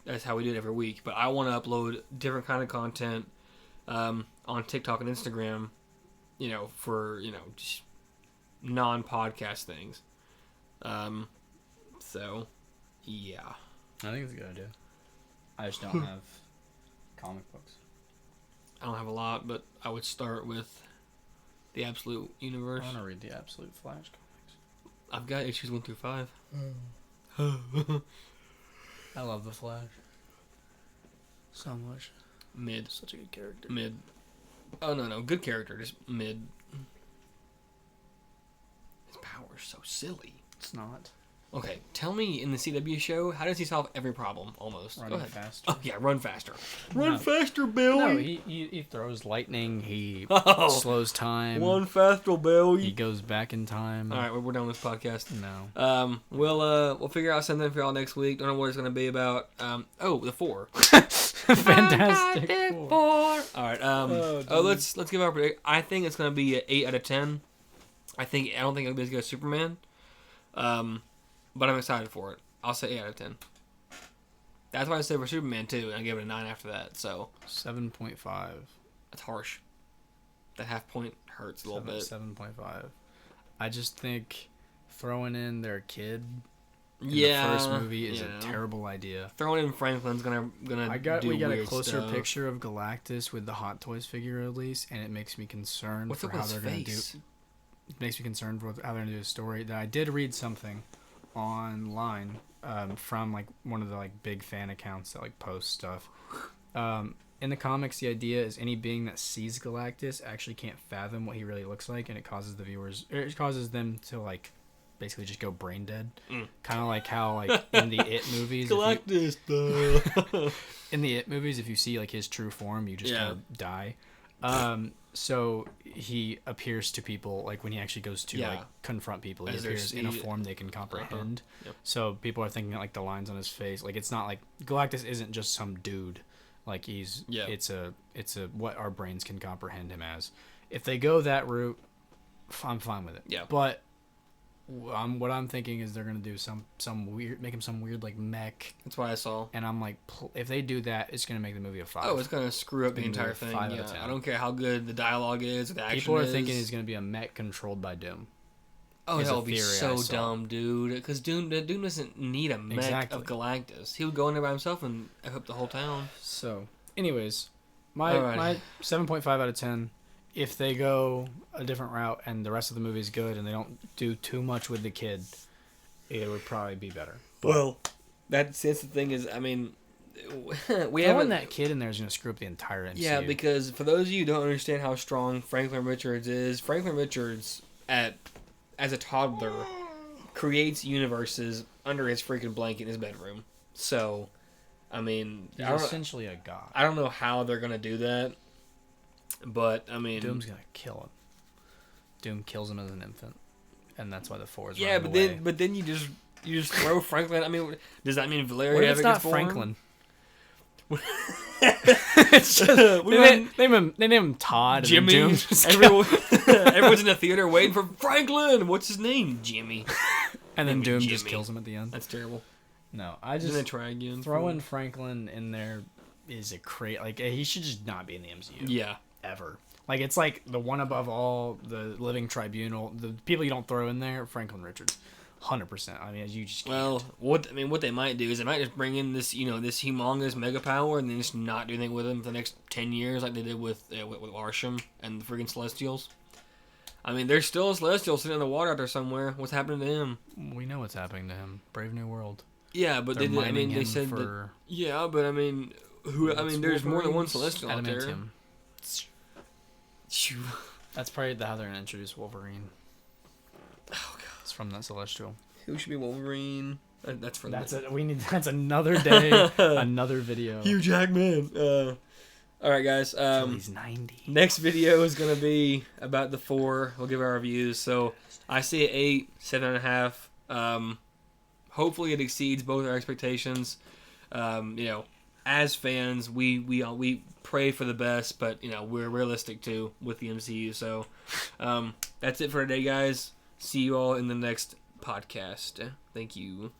that's how we do it every week. But I want to upload different kind of content on TikTok and Instagram, for just non-podcast things. So yeah, I think it's a good idea. I just don't have comic books. I don't have a lot, but I would start with the Absolute Universe. I want to read the Absolute Flash comics. I've got issues 1 through 5. I love the Flash so much. Mid. Such a good character. Mid. Oh, no. Good character. Just mid. His power's so silly. It's not. Okay, tell me in the CW show, how does he solve every problem, almost? Running Go ahead. faster. Oh, yeah, run faster. No. Run faster, Billy! No, he throws lightning, he slows time. Run faster, Billy! He goes back in time. Alright, we're done with this podcast. No. We'll figure out something for y'all next week. Don't know what it's going to be about. The 4. Fantastic Four. Alright, let's give our prediction. I think it's going to be an 8 out of 10. I don't think it'll be as good as Superman. But I'm excited for it. I'll say 8 out of 10. That's what I said for Superman, too, and I gave it a 9 after that, so... 7.5. That's harsh. That half point hurts a little bit. 7.5. I just think throwing in their kid in the first movie is a terrible idea. Throwing in Franklin's gonna we got a closer picture of Galactus with the Hot Toys figure release, and it makes me concerned for how they're gonna do. It makes me concerned for how they're gonna do a story. That I did read something online from like one of the like big fan accounts that like post stuff. In the comics, the idea is any being that sees Galactus actually can't fathom what he really looks like, and it causes them to like basically just go brain dead. Kind of like how like in the It movies, Galactus. In the It movies, if you see like his true form, you just die. So he appears to people like when he actually goes to like confront people, he appears in a form they can comprehend. Yep. So people are thinking like the lines on his face, like it's not like Galactus isn't just some dude. Like it's a what our brains can comprehend him as. If they go that route, I'm fine with it. Yeah. But what I'm thinking is they're gonna do some weird, make him some weird like mech. That's what I saw. And I'm like, if they do that, it's gonna make the movie a 5. Oh, it's gonna screw up the entire thing. 5 out of 10. I don't care how good the dialogue is, or the action. People are thinking he's gonna be a mech controlled by Doom. Oh, that would be so dumb, dude. Because Doom doesn't need a mech of Galactus. He would go in there by himself and F up the whole town. So, anyways, my 7.5 out of 10. If they go a different route and the rest of the movie is good and they don't do too much with the kid, it would probably be better. But well, that's the thing is, I mean, throwing that kid in there is going to screw up the entire MCU. Yeah, because for those of you who don't understand how strong Franklin Richards is, Franklin Richards, as a toddler, creates universes under his freaking blanket in his bedroom. So, I mean... He's essentially a god. I don't know how they're going to do that. But I mean, Doom's gonna kill him. Doom kills him as an infant, and that's why the 4 is running away. But then you just throw Franklin. I mean, does that mean Valeria? What if it's not Franklin? It's just, they name him Todd. Jimmy. And Everyone's in the theater waiting for Franklin. What's his name? Jimmy. And then Doom just kills him at the end. That's terrible. No, I just then they try again. Throwing Franklin in there is a like he should just not be in the MCU. Yeah. Ever. Like, it's like the one above all, the living tribunal, the people you don't throw in there, Franklin Richards. 100%. I mean, you just can't. Well, what they might do is they might just bring in this, this humongous mega power and then just not do anything with him for the next 10 years like they did with Arsham and the freaking Celestials. I mean, there's still a Celestial sitting in the water out there somewhere. What's happening to him? We know what's happening to him. Brave New World. Yeah, but they said that. Yeah, but I mean, there's more than one Celestial out there. That's probably how they're gonna introduce Wolverine. Oh god, it's from that Celestial. Who should be Wolverine? That's another day, another video. Hugh Jackman. All right, guys. Till he's 90. Next video is gonna be about the 4. We'll give our reviews. So I see it 8, 7.5. Hopefully it exceeds both our expectations. As fans, we pray for the best, but we're realistic too with the MCU. So that's it for today, guys. See you all in the next podcast. Thank you.